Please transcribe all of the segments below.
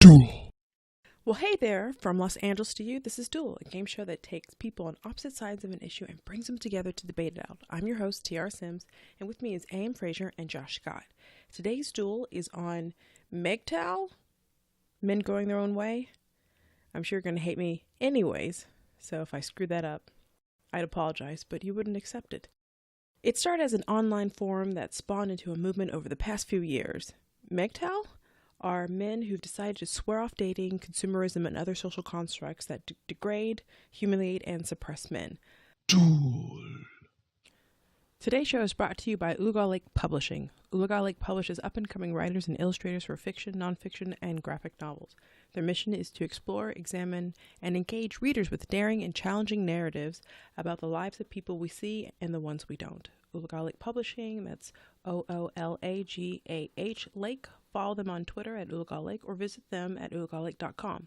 Duel. Well, hey there, from Los Angeles to you, this is Duel, a game show that takes people on opposite sides of an issue and brings them together to debate it out. I'm your host, T.R. Sims, and with me is A.M. Frazier and Josh Scott. Today's duel is on MGTOW, men going their own way. I'm sure you're going to hate me anyways, so if I screw that up, I'd apologize, but you wouldn't accept it. It started as an online forum that spawned into a movement over the past few years. MGTOW are men who've decided to swear off dating, consumerism, and other social constructs that degrade, humiliate, and suppress men. Duel. Today's show is brought to you by Ulugal Lake Publishing. Ulugal Lake publishes up-and-coming writers and illustrators for fiction, nonfiction, and graphic novels. Their mission is to explore, examine, and engage readers with daring and challenging narratives about the lives of people we see and the ones we don't. Ulugal Lake Publishing, that's OOLAGAH Lake. Follow them on Twitter at Ulugal Lake or visit them at ulugallake.com.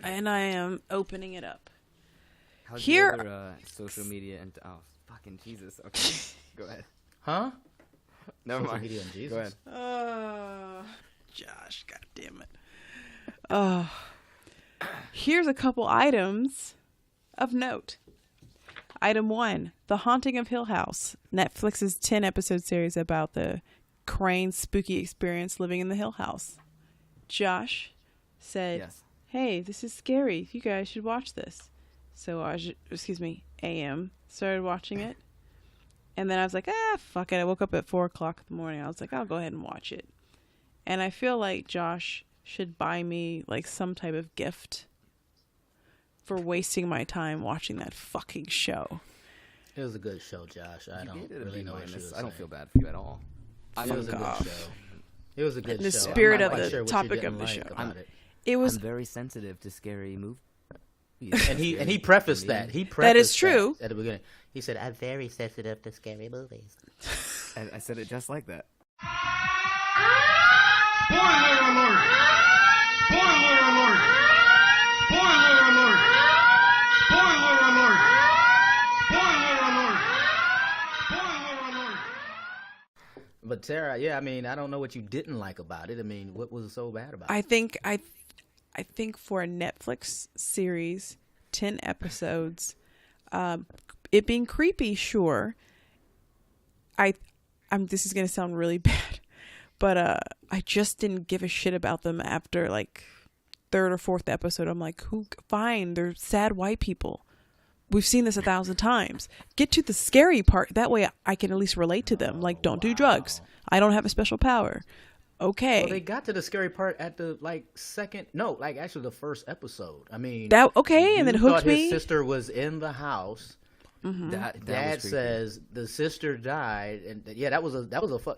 And I am opening it up. How's Here- your other, social media and fucking Jesus. Okay, go ahead. Huh? Never Social mind. media and Jesus. Go ahead. Josh, god damn it. Here's a couple items of note. Item 1, The Haunting of Hill House, Netflix's 10-episode series about the Crane's spooky experience living in the Hill House. Josh said, Yes. hey, this is scary. You guys should watch this. So AM started watching it. And then I was like, fuck it. I woke up at 4 o'clock in the morning. I was like, I'll go ahead and watch it. And I feel like Josh should buy me like some type of gift for wasting my time watching that fucking show. It was a good show, Josh. I don't gave it a really B know what minus. you was I don't saying. feel bad for you at all. It was a good off. show. It was a good In the show. spirit I'm of not quite the sure what you topic didn't of the like show. about it. It was I'm very sensitive to scary movies. And he prefaced that. He prefaced That is true. at the beginning. He said, "I'm very sensitive to scary movies." I said it just like that. Spoiler alert! Spoiler alert! Spoiler alert! Spoiler alert! Spoiler alert! Spoiler alert! But Tara, yeah, I mean, I don't know what you didn't like about it. I mean, what was so bad about it? I think for a Netflix series, 10 episodes, it being creepy, sure. This is gonna sound really bad, but I just didn't give a shit about them after like third or fourth episode. I'm like, fine, they're sad white people. We've seen this 1,000 times. Get to the scary part. That way I can at least relate to them. Like, don't do drugs. I don't have a special power. Okay. Well, they got to the scary part at the actually the first episode. I mean, and then you hooked thought me. his sister was in the house. That Dad was creepy. says the sister died, and that was a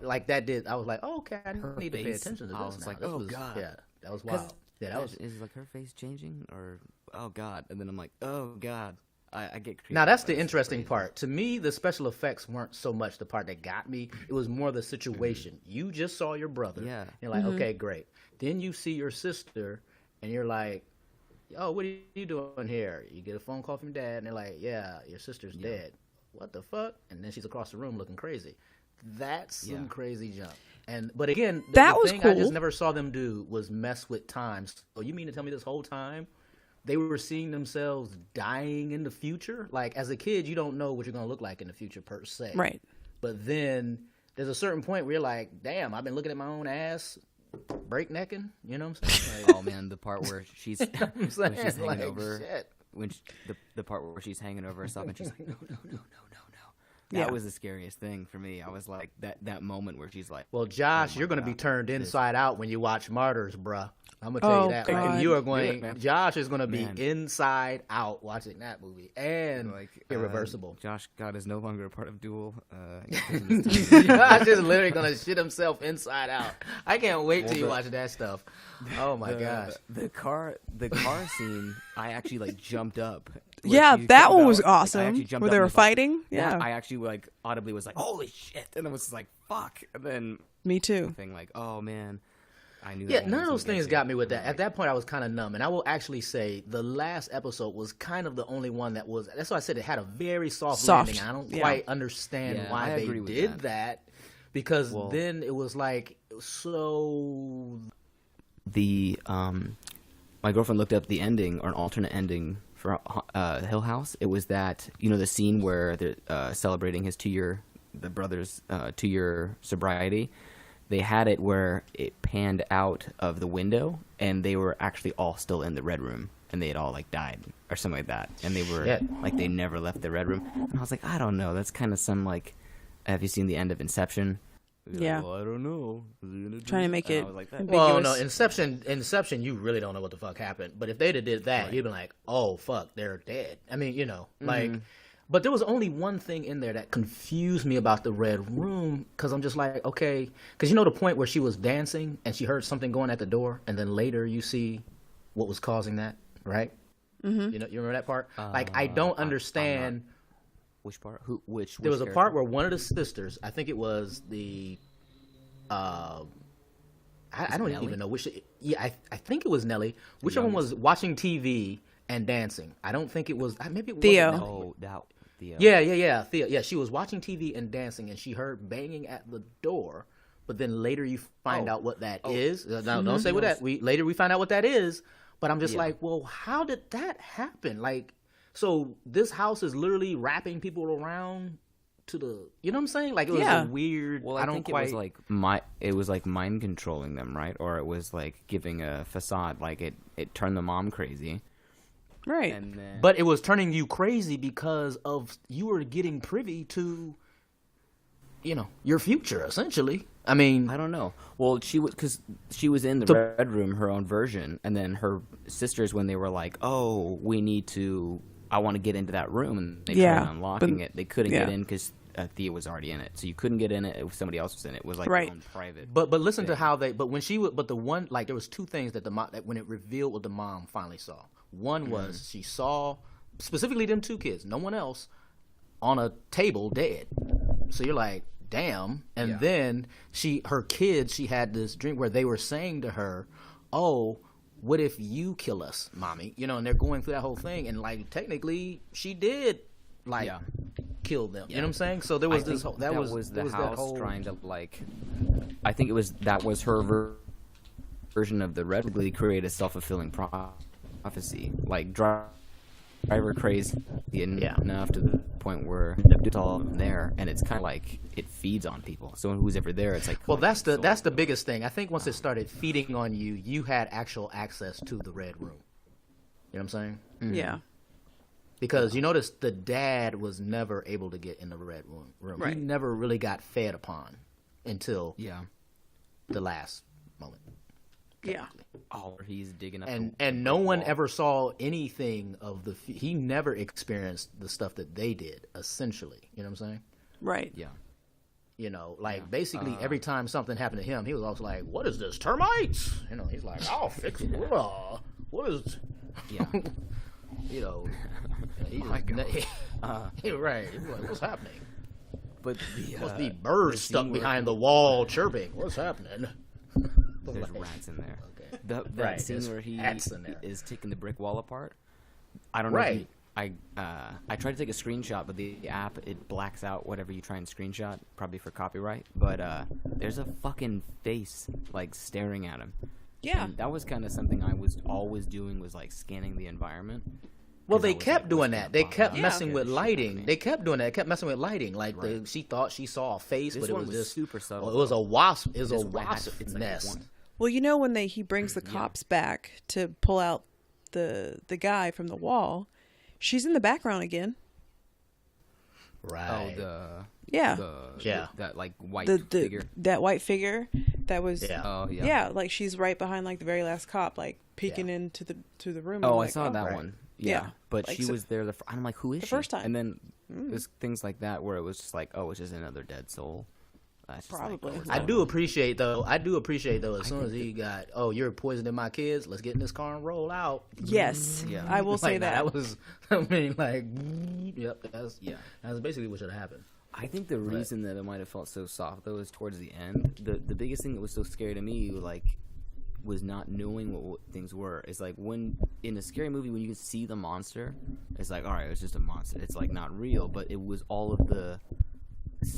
like that did. I was like, oh, okay, I Her need to pay face, attention to I this. was now. like, This oh, was- God. yeah, that was wild. Yeah, that was. Is like her face changing or oh God? And then I'm like, oh God. I get creeped Now out that's by the this interesting crazy. part. To me, the special effects weren't so much the part that got me. It was more the situation. You just saw your brother. Yeah. You're like, okay, great. Then you see your sister, and you're like, oh, what are you doing here? You get a phone call from Dad, and they're like, yeah, your sister's dead. What the fuck? And then she's across the room looking crazy. That's some crazy jump. But again, That the was thing I cool. just never saw them do was mess with time. So you mean to tell me this whole time they were seeing themselves dying in the future? Like, as a kid, you don't know what you're going to look like in the future per se. Right. But then there's a certain point where you're like, damn, I've been looking at my own ass breaknecking. You know what I'm saying? Like, Oh man, the part where she's I'm when saying, she's hanging like, over shit. the part where she's hanging over herself and she's like, no. That Yeah. was the scariest thing for me. I was like that moment where she's like, Well, Josh, Oh my you're going to be God, turned this- inside out when you watch Martyrs, bruh. I'm going to tell Oh, you that. God. Like, you are Do going, it, man. Josh is going to be Man. inside out watching that movie. And like irreversible. Josh God is no longer a part of Duel. Josh is literally going to shit himself inside out. I can't wait till you Well, watch that stuff. Oh, my gosh. The car scene, I actually like jumped up. where Yeah, she that jumped one was out. Like, I awesome. actually jumped Where up they and were was like, fighting. Yeah. I actually like audibly was like, holy shit, and I was like, fuck, and then Me too. thing like, oh man, I knew. Yeah, that none moment of those was gonna things get got you. me with that. And At that point, I was kind of numb. And I will actually say the last episode was kind of the only one that was. That's why I said it had a very soft Soft, landing. I don't yeah. quite understand Yeah, I why they agree with did that. because Well- then it was like so. The my girlfriend looked up the ending or an alternate ending for Hill House. It was that, you know, the scene where they're celebrating his the brother's 2-year sobriety. They had it where it panned out of the window, and they were actually all still in the red room, and they had all like died or something like that, and they were Shit. like they never left the red room. And I was like, I don't know. That's kind of some like. Have you seen the end of Inception? He's like, Yeah. well, I don't know. Is he gonna do Trying to that? make And I it was like that. ambiguous. Well, no, Inception, you really don't know what the fuck happened. But if they'd have did that, you'd been like, oh fuck, they're dead. I mean, you know, like. But there was only one thing in there that confused me about the red room, because I'm just like, okay, because you know the point where she was dancing and she heard something going at the door, and then later you see what was causing that, right? Mm-hmm. You remember that part? Like, I don't understand. Which part? Which? There was a character? part where one of the sisters, I think it was the, I don't Nelly? even know which. Yeah, I think it was Nelly. Whichever one youngest? was watching TV and dancing. I don't think it was. Maybe it Theo. wasn't Nelly. Oh, that the. Yeah. Thea. Yeah, she was watching TV and dancing, and she heard banging at the door. But then later you find out what that is. Now, don't say what that. Later we find out what that is. But I'm just like, well, how did that happen? Like, so this house is literally wrapping people around to the. You know what I'm saying? Like, it was Yeah. a weird. Well, I don't think quite. it was like mind controlling them, right? Or it was like giving a facade, like it turned the mom crazy, Right. and then But it was turning you crazy because of you were getting privy to, your future essentially. I mean, I don't know. Well, because she was in the red room, her own version, and then her sisters, when they were like, "Oh, I want to get into that room," and they Yeah, tried unlocking but- it, they couldn't yeah. get in because Thea was already in it, so you couldn't get in it if somebody else was in it. It was like Right. your own private. But listen to how but when she but the one, like, there was two things that the mom, that when it revealed what the mom finally saw. One was she saw specifically them two kids, no one else, on a table dead. So you're like, damn. And then her kids, she had this dream where they were saying to her, "Oh, what if you kill us, mommy?" And they're going through that whole thing, and like technically she did like Yeah. kill them. You know what I'm saying? So there was I this think whole that was the there was that house whole, trying to like. I think that was her version of the red really create a self-fulfilling prophecy, like driver crazy enough to the point where it's all there, and it's kind of like it feeds on people. So who's ever there, it's like, well, that's the biggest thing. I think once it started feeding on you, you had actual access to the red room. You know what I'm saying? Yeah. Because you notice the dad was never able to get in the red room. Right. He never really got fed upon until yeah. the last moment. Yeah. Oh, he's digging up, And no one ever saw anything of he never experienced the stuff that they did, essentially. You know what I'm saying? Right. Yeah. Basically every time something happened to him, he was always like, "What is this, termites?" He's like, "I'll fix it." What is? Yeah. He's My God. right. He's like, "What's happening?" But Must be birds scene stuck where- behind the wall chirping. What's happening? there's rats in there. Okay. That Right, scene there's where he rats in there. is taking the brick wall apart. I don't know. Right. I tried to take a screenshot, but the app, it blacks out whatever you try and screenshot, probably for copyright. But there's a fucking face like staring at him. Yeah. And that was kind of something I was always doing, was like scanning the environment. Well, 'Cause they I was kept like, doing what's that. gonna They pop kept up? messing Scare with the shit out of lighting. me. They kept doing that. They kept messing with lighting. Like Right. she thought she saw a face, This but it one was was just super subtle, Well, it was a though. wasp. It was a This one had- wasp it's like nest. one. Well, when he brings the cops back to pull out the guy from the wall, she's in the background again. Right. Yeah. That like white the figure. that white figure that was Yeah. Oh yeah. yeah, like she's right behind like the very last cop, like peeking into the room. Oh, I'm I like, saw that right. one. Yeah. Yeah, but Like, she so- was there. I'm like, who is the she? first time. And then there's things like that where it was just like, oh, it's just another dead soul. That's just like, Probably. oh, is I that do one? appreciate though. As soon as he got, "Oh, you're poisoning my kids. Let's get in this car and roll out." Yes, Yeah. I will say Like, that. was. I mean, like, yep. That's Yeah. That's basically what should have happened. I think the reason that it might have felt so soft though is towards the end. The biggest thing that was so scary to me, like, was not knowing what things were. It's like when in a scary movie, when you can see the monster, it's like, all right, it's just a monster. It's like not real, but it was all of the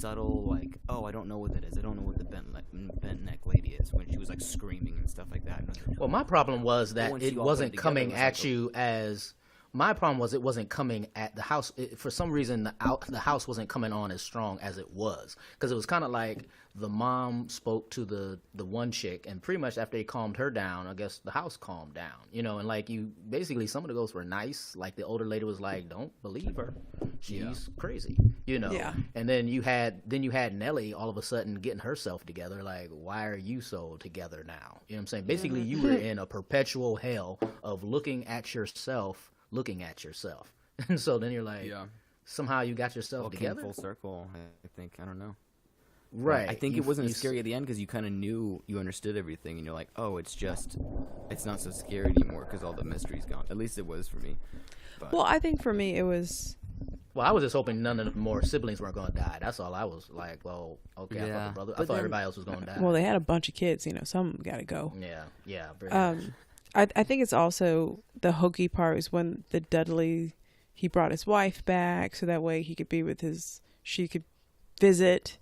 subtle, like, oh, I don't know what that is. I don't know what the bent neck lady is, when she was like screaming and stuff like that. Well, my problem was that once it you all put wasn't it together, coming it was at like you as. My problem was it wasn't coming at the house. For some reason, the house wasn't coming on as strong as it was, because it was kind of like the mom spoke to the one chick, and pretty much after they calmed her down, I guess the house calmed down, and like you basically, some of the ghosts were nice. Like the older lady was like, "Don't believe her, she's crazy," Yeah. And then you had Nellie all of a sudden getting herself together. Like, why are you so together now? You know what I'm saying? Basically, you were in a perpetual hell of looking at yourself. And so then you're like, somehow you got yourself together. Came full circle, I think. I don't know. Right. I think it wasn't as scary at the end because you kind of knew, you understood everything, and you're like, oh, it's not so scary anymore because all the mystery's gone. At least it was for me. But, Well, I think for me it was. Well, I was just hoping none of the more siblings weren't going to die. That's all I was like. Well, okay, I thought the brother. I thought everybody else was going to die. Well, they had a bunch of kids. Some got to go. Yeah. Very much. I think it's also the hokey part is when the Dudley, he brought his wife back so that way he could be with she could visit,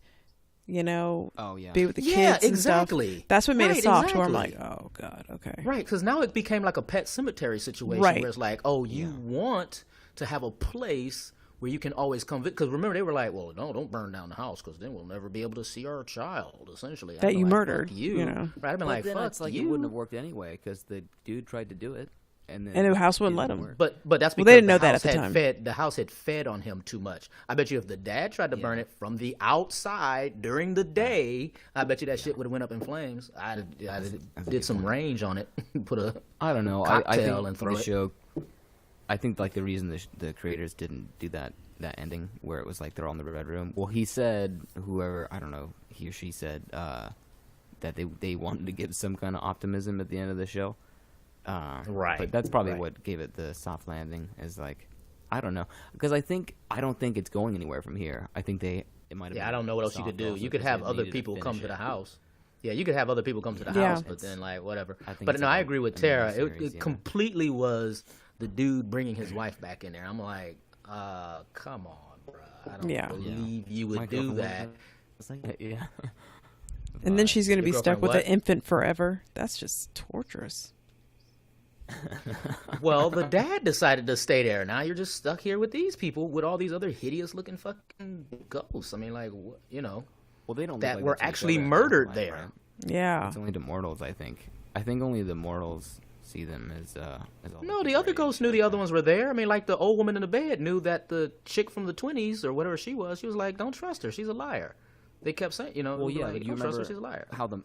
oh yeah, be with the Yeah, kids and exactly. stuff. That's what made it Right, soft. Where I'm exactly. like, oh god, okay. Right, because now it became like a Pet Cemetery situation, Right. where it's like, oh, you want to have a place where you can always come visit. Because remember, they were like, well, no, don't burn down the house, because then we'll never be able to see our child, essentially. That I'd be you like, murdered, fuck you. Right, I've been but like, then fuck it's like you. it wouldn't have worked anyway because the dude tried to do it, and then And the house wouldn't it let didn't him. work. But that's because Well, they didn't know the that house at the had time. the house had fed on him too much. I bet you if the dad tried to burn it from the outside during the day, I bet you that shit would have went up in flames. I did some range on it, put a I don't know. I cocktail think and throw the it. show. I think like the reason the creators didn't do that ending where it was like they're all in the red room. Well, he said, whoever, I don't know, he or she said that they wanted to give some kind of optimism at the end of the show. Right. But that's probably right. what gave it the soft landing. Is like, I don't know, because I don't think it's going anywhere from here. I think it might have. Yeah, been I don't know what else you soft could do. also You could 'cause have they other needed people come finish to the it. house. Yeah, you could have other people come to the Yeah. house, but then like whatever. I think But it's no, I about agree with another Tara. series, It yeah. completely was the dude bringing his wife back in there. I'm like, come on, bro. I don't Yeah. believe you My would do girlfriend that. was like, yeah. And then she's going to Your be stuck girlfriend with what? an infant forever. That's just torturous. Well, the dad decided to stay there. Now you're just stuck here with these people with all these other hideous looking fucking ghosts. I mean, like, Well, they don't. that look like were to each actually other in murdered real life, there. right? Yeah. It's only the mortals, I think. I think only the mortals see them as all No, the other ghosts knew the other ones were there. I mean, like the old woman in the bed knew that the chick from the 20s or whatever she was like, don't trust her. She's a liar. They kept saying, Well, yeah, like, but you don't trust remember her. She's a liar. how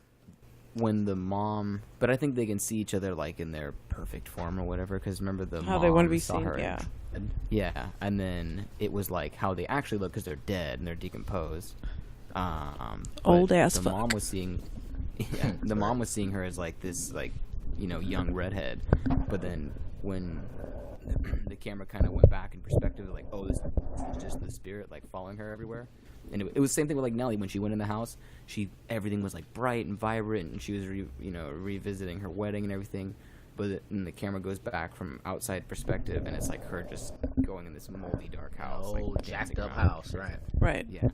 when the mom, but I think they can see each other like in their perfect form or whatever. Because remember the How mom they wanna be saw seen, her yeah. yeah, and then it was like how they actually look because they're dead and they're decomposed. But Old ass the fuck. mom was seeing, yeah, the mom was seeing her as like this like young redhead, but then when the camera kind of went back in perspective, like, oh, this is just the spirit like following her everywhere. And it was the same thing with like Nellie when she went in the house. Everything was like bright and vibrant, and she was revisiting her wedding and everything. But then the camera goes back from outside perspective, and it's like her just going in this moldy dark house, Old like, jacked dancing up around. house, right? Right. Yeah,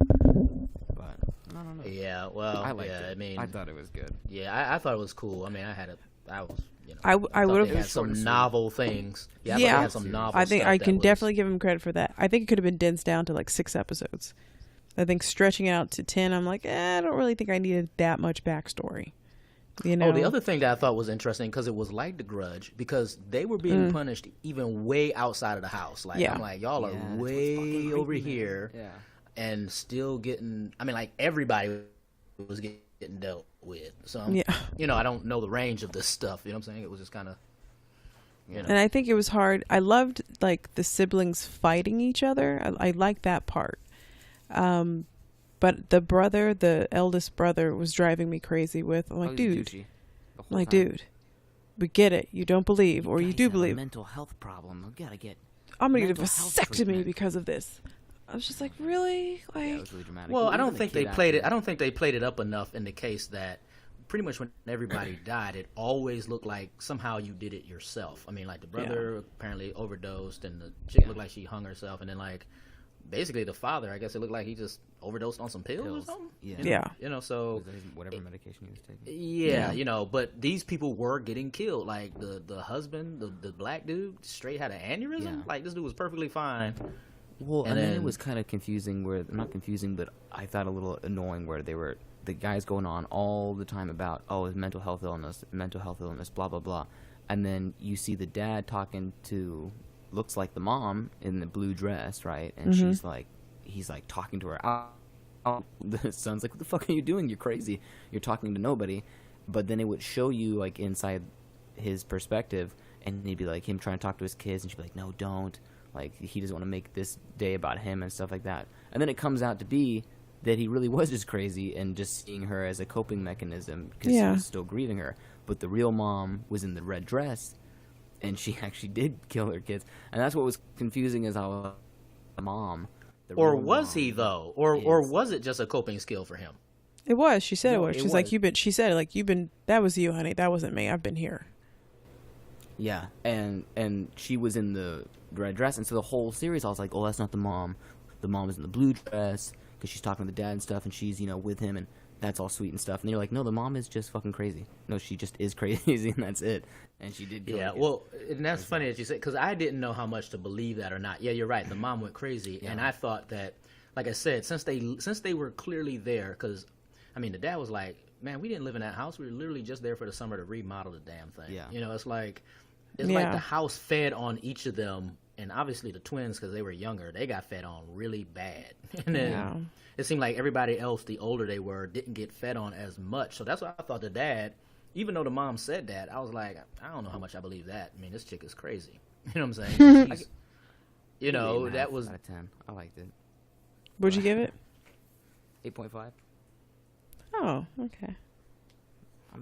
but I don't know. Yeah, well, I liked yeah, it. I mean, I thought it was good. yeah, I thought it was cool. I mean, I was, I thought would they have. had some novel things. Yeah, I thought Yeah. they had some novel I think stuff I that can was- definitely give him credit for that. I think it could have been condensed down to like 6 episodes. I think stretching it out to 10, I'm like, I don't really think I needed that much backstory. You know? Oh, the other thing that I thought was interesting, because it was like The Grudge, because they were being punished even way outside of the house. Like, Yeah. I'm like, y'all Yeah, are that's what's way fucking over creepy, man. here Yeah. and still getting, I mean, like, everybody was getting dealt with. So, Yeah. I don't know the range of this stuff. You know what I'm saying? It was just kind of, And I think it was hard. I loved like the siblings fighting each other. I liked that part. But the eldest brother, was driving me crazy with. I'm like, Oh, he's dude, douchey the I'm whole like, time. dude, we get it. You don't believe, or you Guys do have a believe. mental health problem. We gotta get. I'm gonna get a mental health vasectomy treatment. because of this. I was just like, really? Like, Yeah, it was really dramatic. well, I Even don't the think kid they played it. after- I don't think they played it up enough in the case that pretty much when everybody died, it always looked like somehow you did it yourself. I mean, like the brother apparently overdosed, and the chick looked like she hung herself, and then like basically the father, I guess it looked like he just overdosed on some pills or Pills. something. Yeah. You know? Yeah. You know, so Whatever medication he was taking. yeah, you know, but these people were getting killed. Like the husband, the black dude, straight had an aneurysm. Yeah. Like this dude was perfectly fine. Well, And and then then- it was kind of confusing. Where not confusing, but I thought a little annoying. Where the guys going on all the time about his mental health illness, blah blah blah, and then you see the dad talking to looks like the mom in the blue dress, right? And he's like talking to her. The son's like, "What the fuck are you doing? You're crazy. You're talking to nobody." But then it would show you like inside his perspective, and he'd be like him trying to talk to his kids, and she'd be like, "No, don't." Like he doesn't want to make this day about him and stuff like that. And then it comes out to be that he really was just crazy and just seeing her as a coping mechanism because he Yeah. was still grieving her. But the real mom was in the red dress, and she actually did kill her kids. And that's what was confusing is how the mom. The Or real was mom he though? Or is- was it just a coping skill for him? It was. She said it No, was. it She's like, was. she said, like, that was you, honey. That wasn't me. I've been here. Yeah, and she was in the red dress, and so the whole series I was like, oh, that's not the mom. The mom is in the blue dress because she's talking to the dad and stuff, and she's with him, and that's all sweet and stuff. And you're like, no, the mom is just fucking crazy. No, she just is crazy, and that's it. And she did. Kill Yeah, her kids. well, and that's funny that you said because I didn't know how much to believe that or not. Yeah, you're right. The mom went crazy, and I thought that, like I said, since they were clearly there, because I mean, the dad was like, "Man, we didn't live in that house. We were literally just there for the summer to remodel the damn thing." Yeah. You know, it's like the Yeah. house fed on each of them, and obviously the twins because they were younger, they got fed on really bad, and then. Yeah. It seemed like everybody else, the older they were, didn't get fed on as much. So that's why I thought the dad, even though the mom said that, I was like, I don't know how much I believe that. I mean, this chick is crazy. You know what I'm saying? She's, you know, that was. out of 10. I liked it. Would you give it? 8.5. Oh, okay.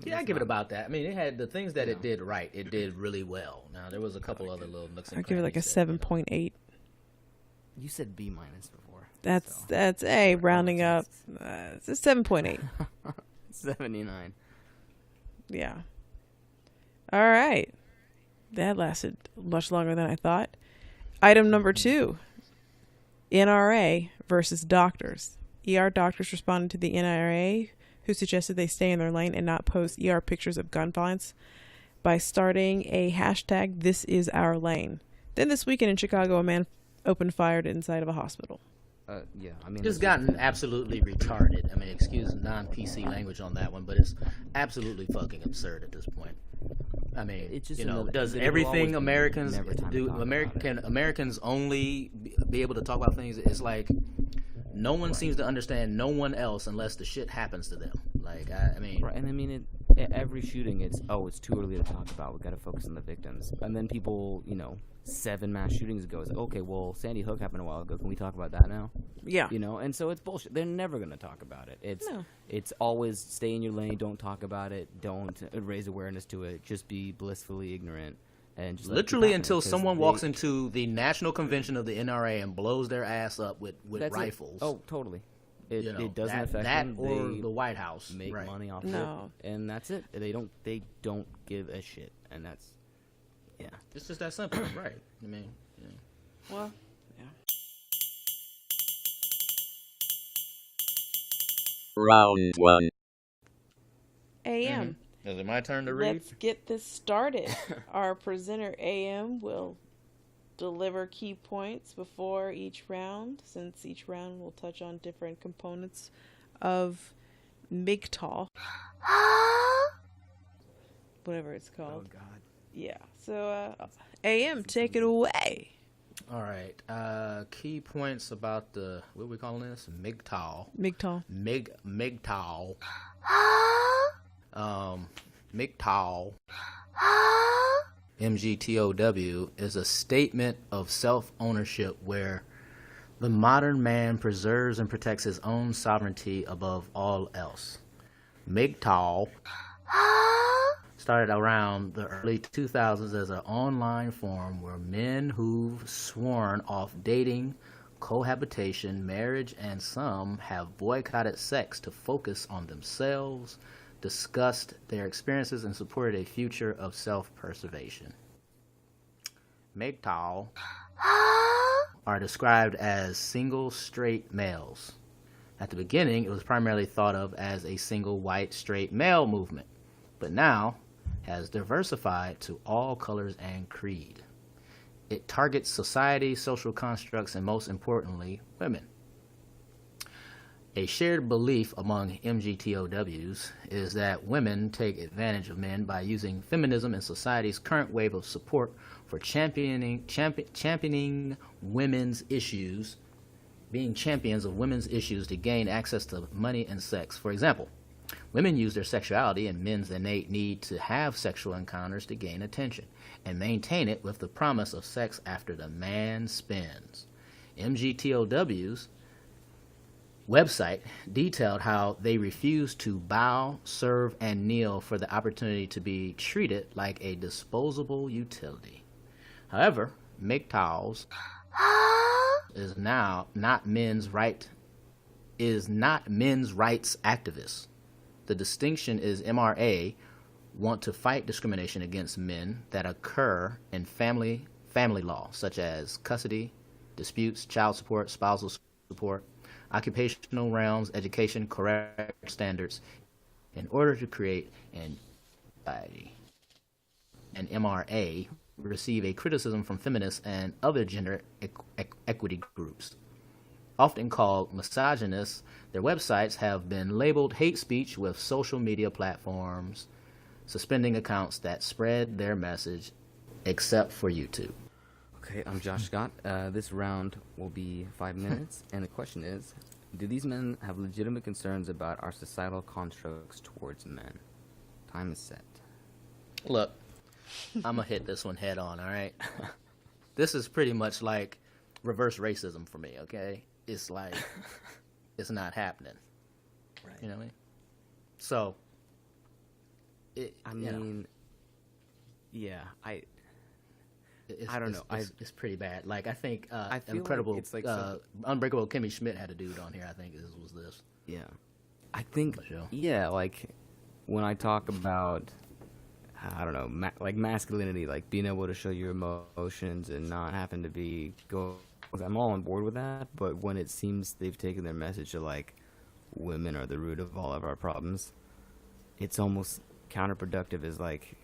Yeah, I give it about that. I mean, it had the things that it did right. It did really well. Now there was a couple other little nooks and I'd give it like a crannies that, you know. 7.8. You said B minus before. That's a rounding up. It's a 7.8. 79. Yeah. All right. That lasted much longer than I thought. Item number 2. NRA versus doctors. ER doctors responded to the NRA, who suggested they stay in their lane and not post ER pictures of gun violence, by starting a hashtag #ThisIsOurLane. Then this weekend in Chicago, a man opened fire inside of a hospital. Yeah, I mean, It's gotten absolutely retarded. I mean, excuse non-PC language on that one, but it's absolutely fucking absurd at this point. I mean, It's just you know, another- does it will everything always be Americans never time to do? talk about Americans only be able to talk about things? It's like no one seems to understand no one else unless the shit happens to them. Like, I mean, Right, and I mean, every shooting, it's too early to talk about. We got to focus on the victims. And then people, 7 mass shootings ago is okay. Well, Sandy Hook happened a while ago. Can we talk about that now? Yeah. And so it's bullshit. They're never gonna talk about it. No. It's always stay in your lane. Don't talk about it. Don't raise awareness to it. Just be blissfully ignorant and just let it keep literally happening, until 'cause someone they- walks into the national convention of the NRA and blows their ass up with that's it. rifles. Oh, totally. It, you know, it doesn't that, affect that them. or They the White House. make right. money off No. it, and that's it. They don't give a shit, and that's yeah. It's just that simple, right? I mean, yeah. Well, yeah. Round 1. AM. Is it my turn to read? Let's get this started. Our presenter AM will deliver key points before each round, since each round will touch on different components of MGTOW. Whatever it's called. God. Yeah. So, AM, take it away. All right. Key points about the what are we calling this? MGTOW. MGTOW. MGTOW. MGTOW. MGTOW is a statement of self-ownership where the modern man preserves and protects his own sovereignty above all else. MGTOW started around the early 2000s as an online forum where men who've sworn off dating, cohabitation, marriage, and some have boycotted sex to focus on themselves, discussed their experiences, and supported a future of self-preservation. MGTOW are described as single straight males. At the beginning, it was primarily thought of as a single white straight male movement, but now has diversified to all colors and creed. It targets society, social constructs, and most importantly, women. A shared belief among MGTOWs is that women take advantage of men by using feminism and society's current wave of support for championing women's issues, being champions of women's issues to gain access to money and sex. For example, women use their sexuality and men's innate need to have sexual encounters to gain attention and maintain it with the promise of sex after the man spins. MGTOW's website detailed how they refuse to bow, serve, and kneel for the opportunity to be treated like a disposable utility. However, MGTOWs is not men's rights activists. The distinction is MRA want to fight discrimination against men that occur in family law, such as custody, disputes, child support, spousal support, occupational realms, education, correct standards, in order to create an society. And MRA receive a criticism from feminists and other gender equity groups. Often called misogynists, their websites have been labeled hate speech with social media platforms suspending accounts that spread their message, except for YouTube. Okay, I'm Josh Scott. This round will be 5 minutes, and the question is, do these men have legitimate concerns about our societal constructs towards men? Time is set. Look, I'm going to hit this one head on, all right? This is pretty much like reverse racism for me, okay? It's like, it's not happening. Right. You know what I mean? So, I don't know. It's pretty bad. Like, I think I feel Incredible, like it's like Unbreakable Kimmy Schmidt had a dude on here, I think was this. Yeah. I think, Sure. yeah, like, when I talk about, I don't know, like masculinity, like being able to show your emotions and not having to be I'm all on board with that, but when it seems they've taken their message to, like, women are the root of all of our problems, it's almost counterproductive. Is like,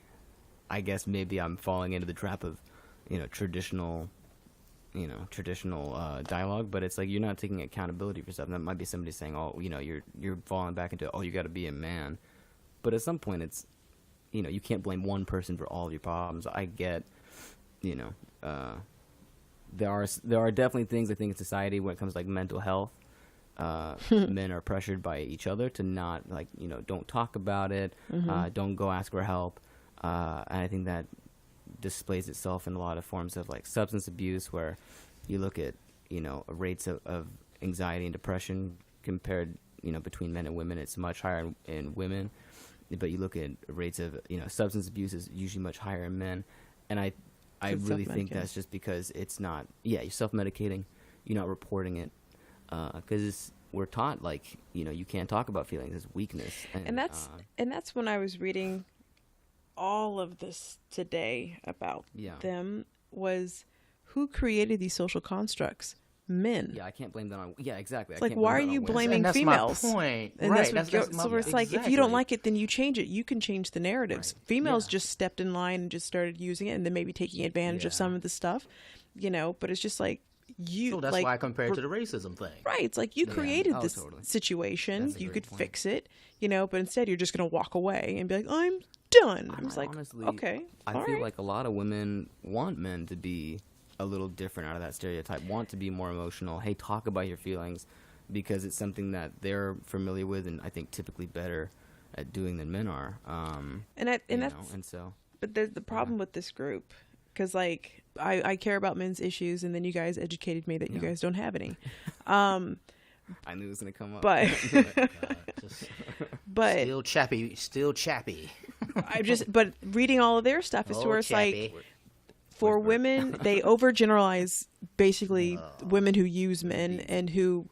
I guess maybe I'm falling into the trap of, traditional dialogue, but it's like you're not taking accountability for stuff. And that might be somebody saying, oh, you're falling back into, oh, you got to be a man. But at some point, it's, you can't blame one person for all of your problems. I get, there are definitely things I think in society when it comes to, like, mental health. Men are pressured by each other to not, like, don't talk about it, don't go ask for help, and I think that displays itself in a lot of forms of, like, substance abuse, where you look at rates of anxiety and depression compared between men and women, it's much higher in women, but you look at rates of substance abuse is usually much higher in men, and I really think that's just because it's not you're self-medicating, you're not reporting it. Because we're taught, like, you can't talk about feelings as weakness, and that's when I was reading all of this today about them, was who created these social constructs? Men. Yeah, I can't blame that on. Yeah, exactly. It's like, why are you blaming females? My point. And right. So it's like, if you don't like it, then you change it. You can change the narratives. Right. Females just stepped in line and just started using it, and then maybe taking advantage of some of the stuff, but it's just like, so that's why I compared to the racism thing. Right. It's like you created this situation. You could fix it, but instead you're just going to walk away and be like, I'm done. I'm just like, honestly, okay. I feel like a lot of women want men to be a little different out of that stereotype, want to be more emotional. Hey, talk about your feelings, because it's something that they're familiar with and I think typically better at doing than men are. But there's the problem with this group. Because, like, I care about men's issues, and then you guys educated me that you guys don't have any. I knew it was going to come up. But still chappy. But reading all of their stuff is to where it's like, for women, they overgeneralize basically women who use men and who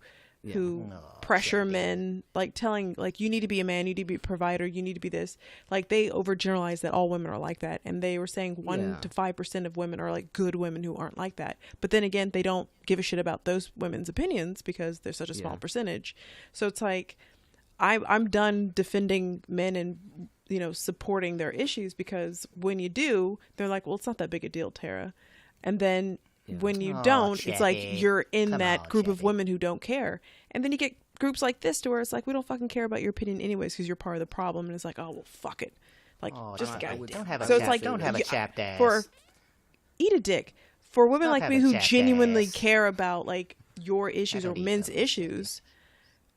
pressure men, like telling, like, you need to be a man, you need to be a provider, you need to be this. Like, they overgeneralize that all women are like that, and they were saying 1 to 5% of women are like good women who aren't like that. But then again, they don't give a shit about those women's opinions because they're such a small percentage. So it's like, I'm done defending men and, you know, supporting their issues, because when you do, they're like, well, it's not that big a deal, Tara. And then when you don't, it's like you're in that group of women who don't care. And then you get groups like this to where it's like, we don't fucking care about your opinion anyways because you're part of the problem. And it's like, oh, well, fuck it. Like, just don't have a so chapped, it's like, don't have a chapped ass. For eat a dick. For women Don't like have me a who chapped genuinely ass. care about like your issues or don't eat men's those. issues,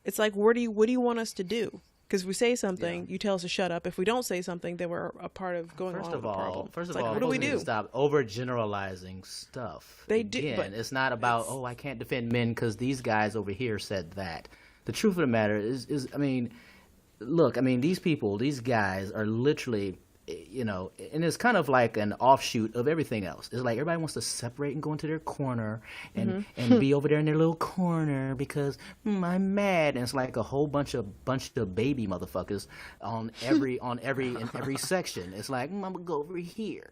it's like, what do you want us to do? Because if we say something, you tell us to shut up. If we don't say something, then we're a part of going along with the problem. First of It's like, all, what do we folks need to do? stop overgeneralizing stuff. They do, Again, but it's not about I can't defend men because these guys over here said that. The truth of the matter is I mean, look, I mean, these people, these guys are literally, you know, and it's kind of like an offshoot of everything else. It's like everybody wants to separate and go into their corner and be over there in their little corner because I'm mad. And it's like a whole bunch of baby motherfuckers on every section. It's like I'm gonna go over here.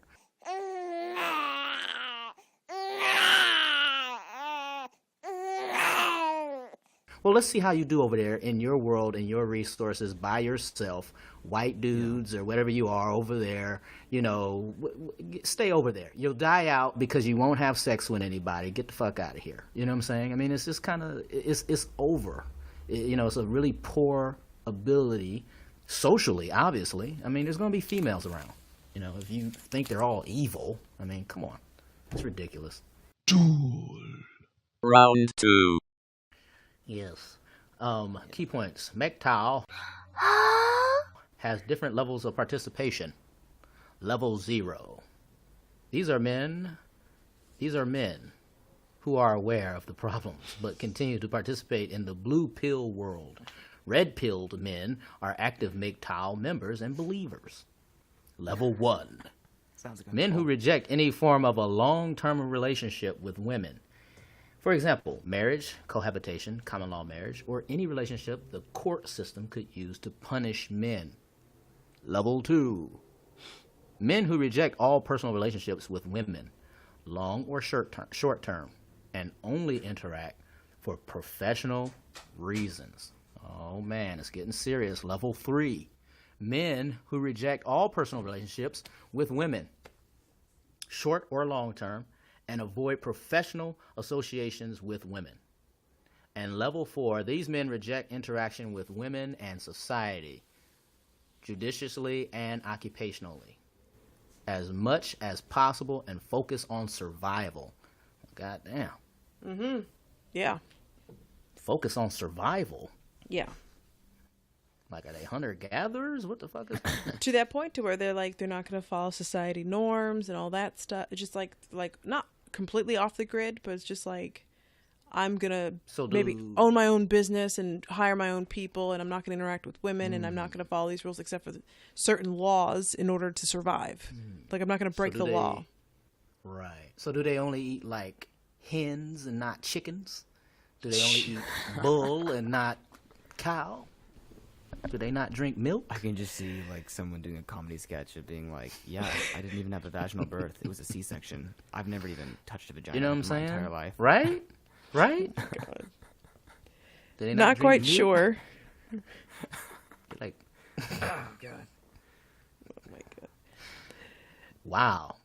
Well, let's see how you do over there in your world and your resources by yourself, white dudes or whatever you are over there. You know, stay over there. You'll die out because you won't have sex with anybody. Get the fuck out of here. You know what I'm saying? I mean, it's just kind of it's over. You know, it's a really poor ability socially. Obviously, I mean, there's going to be females around. You know, if you think they're all evil, I mean, come on, it's ridiculous. Round 2. Yes. Key points. MGTOW has different levels of participation. Level 0. These are men who are aware of the problems but continue to participate in the blue pill world. Red pilled men are active MGTOW members and believers. Level 1. Sounds like Men who reject any form of a long-term relationship with women. For example, marriage, cohabitation, common law marriage, or any relationship the court system could use to punish men. Level 2. Men who reject all personal relationships with women, long or short term, and only interact for professional reasons. Oh man, it's getting serious. Level 3. Men who reject all personal relationships with women, short or long term, and avoid professional associations with women. And level 4, these men reject interaction with women and society, judiciously and occupationally, as much as possible, and focus on survival. God damn. Yeah. Focus on survival? Yeah. Like, are they hunter-gatherers? What the fuck is that? To that point to where they're like, they're not going to follow society norms and all that stuff. It's just like not completely off the grid, but it's just like, I'm going to maybe own my own business and hire my own people, and I'm not going to interact with women, and I'm not going to follow these rules except for certain laws in order to survive. Like, I'm not going to break the law. Right. So do they only eat, like, hens and not chickens? Do they only eat bull and not cow? Do they not drink milk? I can just see like someone doing a comedy sketch of being like, "Yeah, I didn't even have a vaginal birth. It was a C-section. I've never even touched a vagina You know what I'm in my saying? entire life." Right? Right? God. Do they Not drink quite milk? sure. Like, Oh, God. Oh, my God. wow.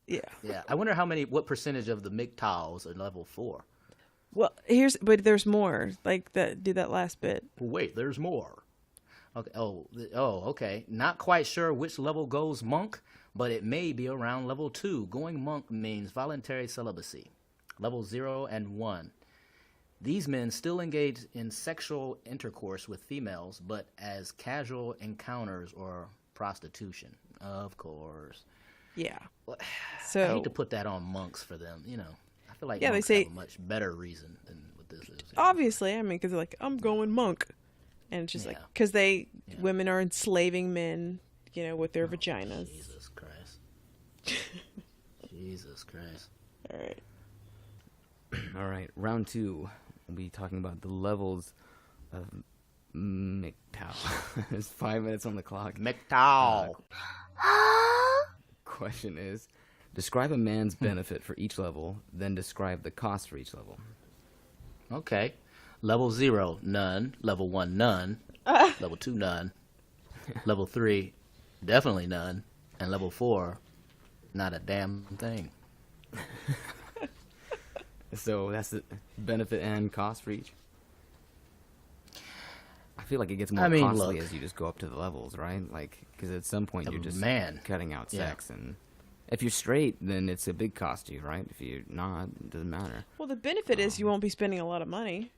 Yeah. Yeah. I wonder what percentage of the MGTOWs are level 4? Well, but there's more. Like, do that last bit. Wait, there's more. Okay. Okay. Not quite sure which level goes monk, but it may be around level 2. Going monk means voluntary celibacy. Level 0 and 1. These men still engage in sexual intercourse with females, but as casual encounters or prostitution. Of course. Yeah. I So hate to put that on monks for them, you know. I feel like Yeah, they monks say- have a much better reason than what this is. obviously, I mean, because they're like, I'm going monk. And it's just like, because women are enslaving men, you know, with their vaginas. Jesus Christ. Jesus Christ. All right. All right, round 2. We'll be talking about the levels of MGTOW. There's 5 minutes on the clock. MGTOW. Question is, describe a man's benefit for each level, then describe the cost for each level. Okay. Level 0, none. Level 1, none. Level 2, none. Level 3, definitely none. And level 4, not a damn thing. So that's the benefit and cost for each. I feel like it gets more costly look. as you just go up to the levels, right? Like, because at some point you're just Man. cutting out Yeah. sex, and if you're straight, then it's a big cost to you, right? If you're not, it doesn't matter. Well, the benefit is you won't be spending a lot of money.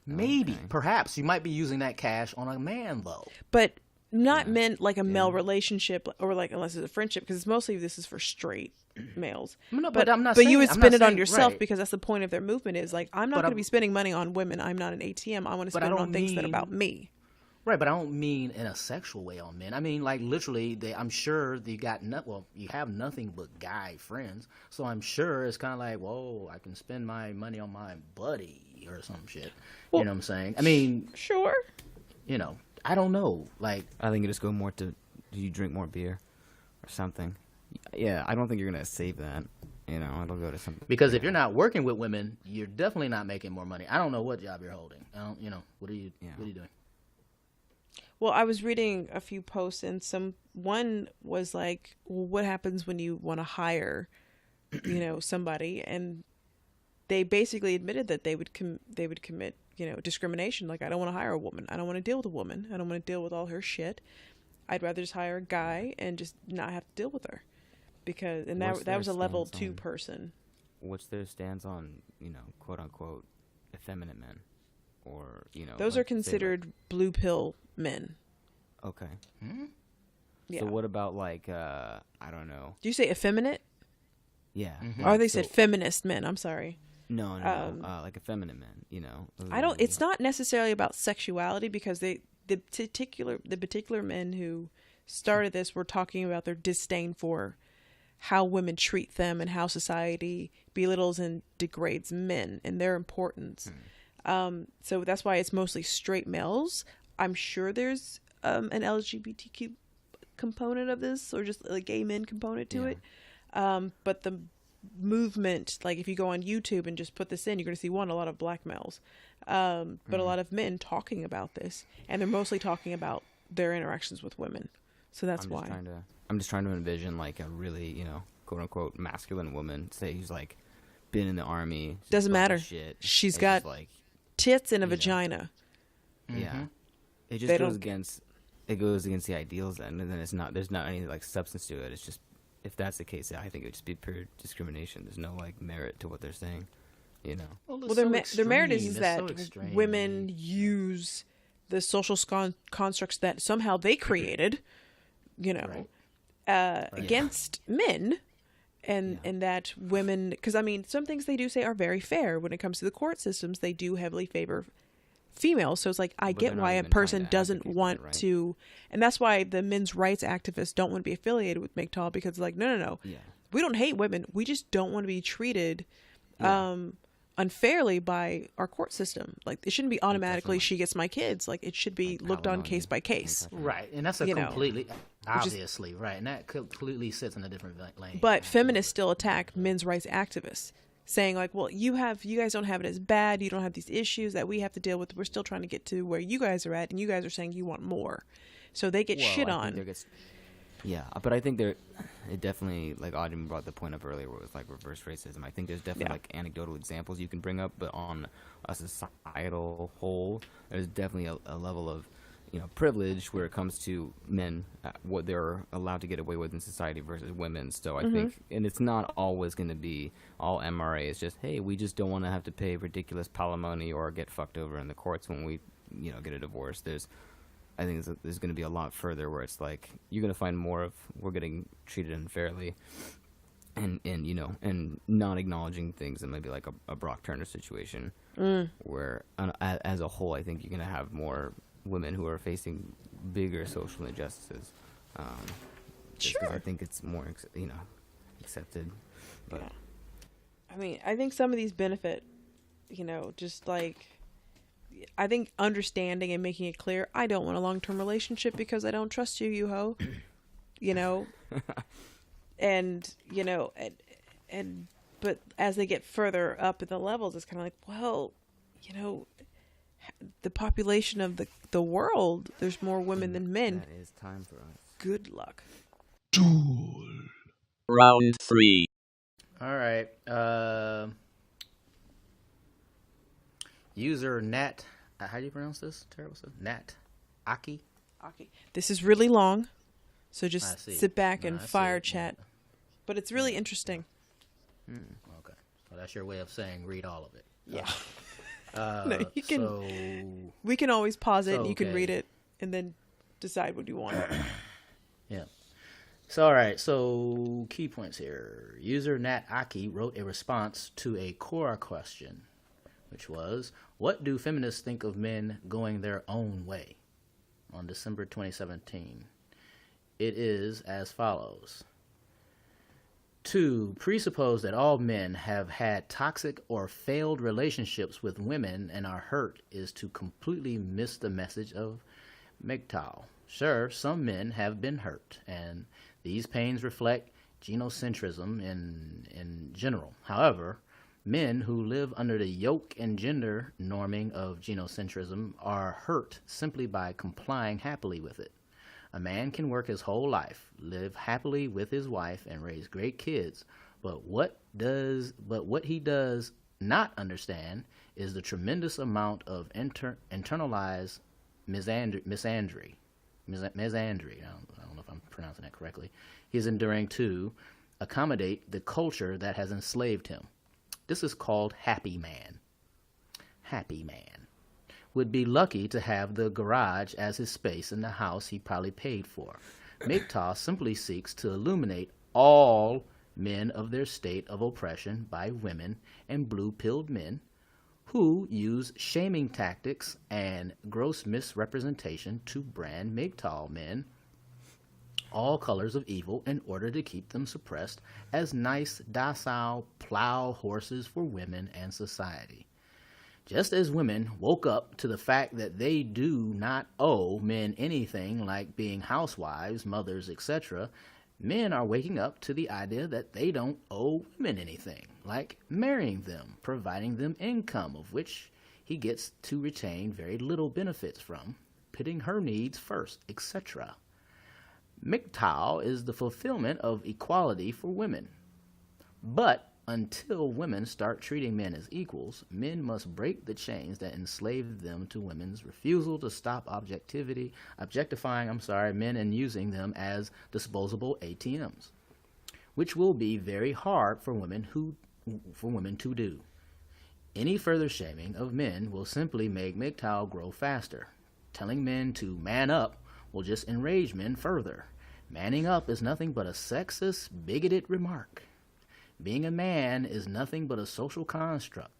Maybe, Okay. perhaps, you might be using that cash on a man, though. But not meant like a male relationship or like unless it's a friendship, because mostly this is for straight males. No, but I'm not But you saying- would I'm spend not it on saying- yourself right. because that's the point of their movement is like, I'm not But going to I'm- be spending money on women. I'm not an ATM. I want to But I spend it on don't things that are mean- about me. Right, but I don't mean in a sexual way on men. I mean, like, literally, I'm sure that you have nothing but guy friends. So I'm sure it's kind of like, whoa, I can spend my money on my buddy or some shit. Well, you know what I'm saying? I mean, Sure. I don't know. Like, I think you just go more to, do you drink more beer or something? Yeah, I don't think you're going to save that. It'll go to something. because if you're not working with women, you're definitely not making more money. I don't know what job you're holding. I don't, what are you doing? Well, I was reading a few posts and one was like, well, what happens when you want to hire, somebody, and they basically admitted that they would commit, discrimination. Like, I don't want to hire a woman. I don't want to deal with a woman. I don't want to deal with all her shit. I'd rather just hire a guy and just not have to deal with her, because What's that was a their level stance 2 on- person. What's their stance on, quote unquote, effeminate men? Or, Those like, are considered blue pill men. Okay. Yeah. So what about like, I don't know. Do you say effeminate? Yeah. Or they so- said feminist men. I'm sorry. No, like effeminate men, those I are don't. the- It's not necessarily about sexuality, because the particular men who started this were talking about their disdain for how women treat them and how society belittles and degrades men and their importance. So that's why it's mostly straight males. I'm sure there's an LGBTQ component of this, or just a gay men component to Yeah. it. But the movement, like if you go on YouTube and just put this in, you're going to see a lot of black males, but a lot of men talking about this, and they're mostly talking about their interactions with women. So that's I'm why. just trying to envision like a really, quote unquote masculine woman, say who's like been in the army. just Doesn't bunch of matter. Shit, She's and got just, like, Tits and a know. vagina. yeah. It just They goes don't- against the ideals then, and then there's not any like substance to it. It's just, if that's the case, I think it would just be pure discrimination. There's no like merit to what they're saying, Well, their merit is that women use the social constructs that somehow they created, against men, and that women, because I mean, some things they do say are very fair when it comes to the court systems. They do heavily favor females, so it's like I But get they're not why a even person trying to doesn't advocate for want it, right? to, and that's why the men's rights activists don't want to be affiliated with MGTOW, because it's like no, Yeah. we don't hate women, we just don't want to be treated unfairly by our court system. Like, it shouldn't be automatically definitely- she gets my kids. Like, it should be looked on alimony case by and case. stuff. Right, and that's a You know, completely, is- obviously, right, and that completely sits in a different lane. But feminists still attack men's rights activists, saying like, well, you guys don't have it as bad. You don't have these issues that we have to deal with. We're still trying to get to where you guys are at, and you guys are saying you want more. So they get Well, shit I think there on. gets- yeah, but I think it definitely, like Audrey brought the point up earlier, where it was like reverse racism. I think there's definitely Yeah. like anecdotal examples you can bring up, but on a societal whole, there's definitely a level of privilege where it comes to men, what they're allowed to get away with in society versus women. So I think, and it's not always going to be all MRA. It's just, hey, we just don't want to have to pay ridiculous palimony or get fucked over in the courts when we get a divorce. I think there's going to be a lot further where it's like you're going to find more of we're getting treated unfairly, and not acknowledging things that might be like a Brock Turner situation, where as a whole, I think you're going to have more women who are facing bigger social injustices. Just 'cause Sure. I think it's more accepted, but I mean, I think some of these benefit, just like I think understanding and making it clear, I don't want a long-term relationship because I don't trust you, you hoe. You know, and you know, and but as they get further up in the levels, it's kind of like, well, you know, the population of the world, there's more women than men. That is time for us. Good luck. Round 3. All right. User Nat. How do you pronounce this? Terrible stuff. Nat. Aki. Okay. This is really long, so I just see. sit back No, and I see fire it. chat. But it's really interesting. Okay. So that's your way of saying read all of it. Yeah. No, you can. So, We can always pause it. So, And you can okay. read it and then decide what you want. yeah. So, all right. So, key points here. User Nat Aki wrote a response to a Quora question, which was, what do feminists think of men going their own way? On December 2017. It is as follows. To presuppose that all men have had toxic or failed relationships with women and are hurt is to completely miss the message of MGTOW. Sure, some men have been hurt, and these pains reflect genocentrism in general. However, men who live under the yoke and gender norming of genocentrism are hurt simply by complying happily with it. A man can work his whole life, live happily with his wife, and raise great kids, but what he does not understand is the tremendous amount of internalized misandry. I don't know if I'm pronouncing that correctly. He is enduring to accommodate the culture that has enslaved him. This is called happy man. Happy man would be lucky to have the garage as his space in the house he probably paid for. MGTOW simply seeks to illuminate all men of their state of oppression by women and blue-pilled men who use shaming tactics and gross misrepresentation to brand MGTOW men all colors of evil in order to keep them suppressed as nice, docile plow horses for women and society. Just as women woke up to the fact that they do not owe men anything like being housewives, mothers, etc., men are waking up to the idea that they don't owe women anything, like marrying them, providing them income, of which he gets to retain very little benefits from, putting her needs first, etc. MGTOW is the fulfillment of equality for women. But until women start treating men as equals, men must break the chains that enslave them to women's refusal to stop objectifying men and using them as disposable ATMs, which will be very hard for women to do. Any further shaming of men will simply make MGTOW grow faster. Telling men to man up will just enrage men further. Manning up is nothing but a sexist, bigoted remark. Being a man is nothing but a social construct.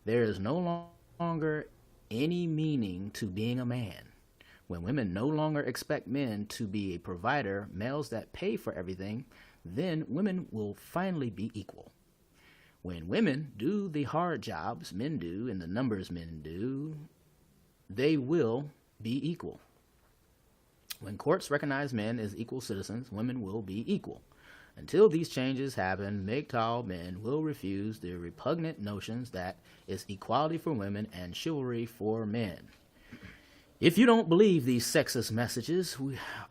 There is no longer any meaning to being a man. When women no longer expect men to be a provider, males that pay for everything, then women will finally be equal. When women do the hard jobs men do in the numbers men do, they will be equal. When courts recognize men as equal citizens, women will be equal. Until these changes happen, MGTOW men will refuse the repugnant notions that it's equality for women and chivalry for men. If you don't believe these sexist messages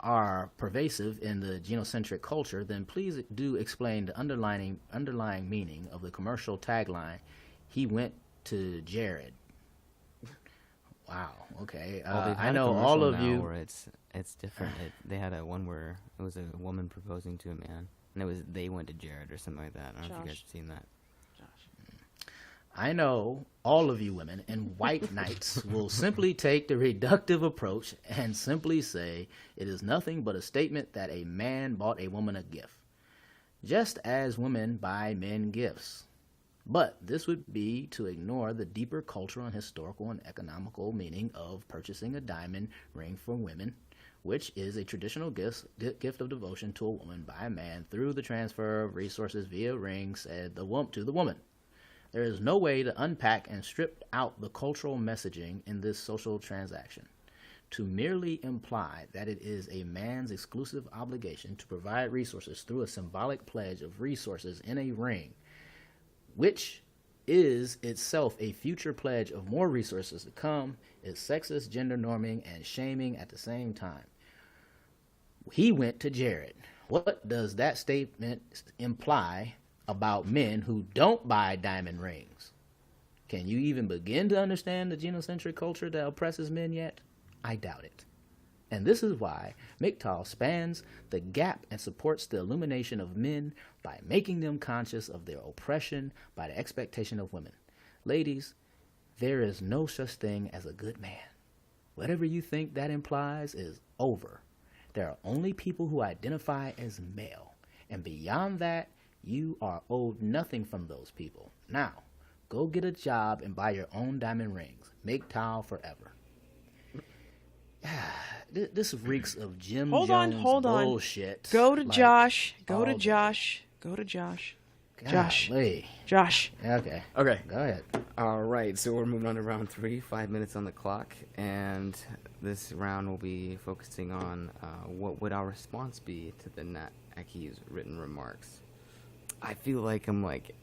are pervasive in the genocentric culture, then please do explain the underlying meaning of the commercial tagline, "He went to Jared." Wow. Okay. Well, they've I had a know commercial all of now you. where it's different. They had one where it was a woman proposing to a man, and it was they went to Jared or something like that. I don't know if you guys Josh. have seen that. I know all of you women and white knights will simply take the reductive approach and simply say it is nothing but a statement that a man bought a woman a gift, just as women buy men gifts. But this would be to ignore the deeper cultural and historical and economical meaning of purchasing a diamond ring for women, which is a traditional gift of devotion to a woman by a man through the transfer of resources via rings to the woman. There is no way to unpack and strip out the cultural messaging in this social transaction. To merely imply that it is a man's exclusive obligation to provide resources through a symbolic pledge of resources in a ring, which is itself a future pledge of more resources to come, is sexist, gender norming, and shaming at the same time. He went to Jared. What does that statement imply about men who don't buy diamond rings? Can you even begin to understand the genocentric culture that oppresses men yet? I doubt it. And this is why MGTOW spans the gap and supports the illumination of men by making them conscious of their oppression by the expectation of women. Ladies, there is no such thing as a good man. Whatever you think that implies is over. There are only people who identify as male. And beyond that, you are owed nothing from those people. Now, go get a job and buy your own diamond rings. MGTOW forever. This reeks of Jim Jones bullshit. Go to like, Josh. Go to all Josh. Go to Josh. day. Josh. Golly. Josh. Okay. Okay. Go ahead. All right, so we're moving on to round 3, 5 minutes on the clock, and this round will be focusing on what would our response be to the Nat Aki's written remarks. I feel like I'm like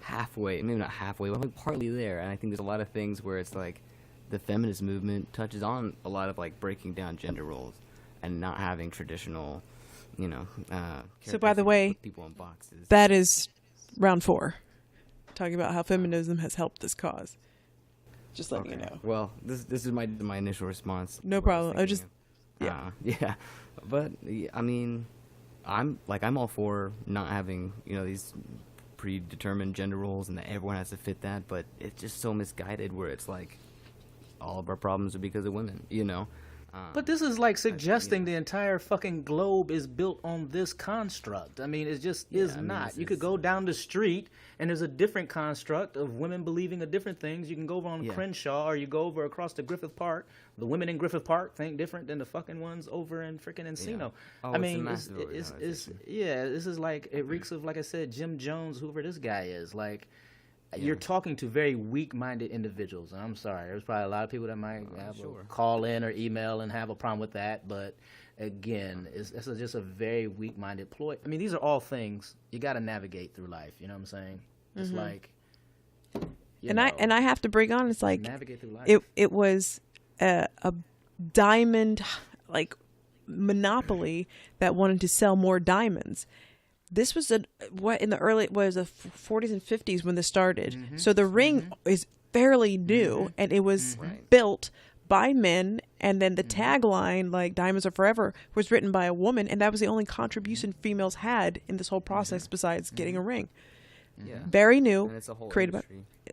halfway, maybe not halfway, but I'm like partly there, and I think there's a lot of things where it's like the feminist movement touches on a lot of like breaking down gender roles and not having traditional, you know. So by the way, put people in boxes. That is round 4. Talking about how feminism has helped this cause. Just letting you know. Well, this is my initial response. No what problem. I was just thinking of. Yeah, but I mean, I'm all for not having these predetermined gender roles and that everyone has to fit that, but it's just so misguided where it's like all of our problems are because of women, But this is like suggesting the entire fucking globe is built on this construct. I mean, it just is not. You could go down the street and there's a different construct of women believing of different things. You can go over on Crenshaw or you go over across to Griffith Park. The women in Griffith Park think different than the fucking ones over in freaking Encino. Yeah. Oh, I mean, it's this is like, it reeks of, like I said, Jim Jones, whoever this guy is. Like, you're talking to very weak-minded individuals, and I'm sorry. There's probably a lot of people that might call in or email and have a problem with that, but again, it's just a very weak-minded ploy. I mean, these are all things you got to navigate through life. You know what I'm saying? It's like, I have to bring on, it's like navigate through life. It was a diamond like monopoly that wanted to sell more diamonds. This was in the early 40s and 50s when this started. Mm-hmm. So the ring is fairly new, and it was built by men. And then the tagline, like "Diamonds Are Forever," was written by a woman, and that was the only contribution females had in this whole process besides getting a ring. Yeah. Very new, and it's a whole created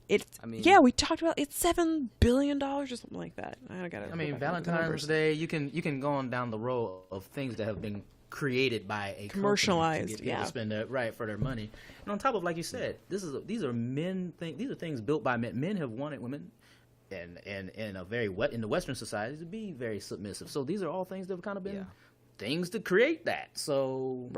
industry. We talked about it's $7 billion or something like that. I mean, Valentine's Day. You can go on down the row of things that have been created by a commercialized, company to get people to spend for their money. And on top of, like you said, these are men things. These are things built by men. Men have wanted women, and in the Western society to be very submissive. So these are all things that have kind of been things to create that. So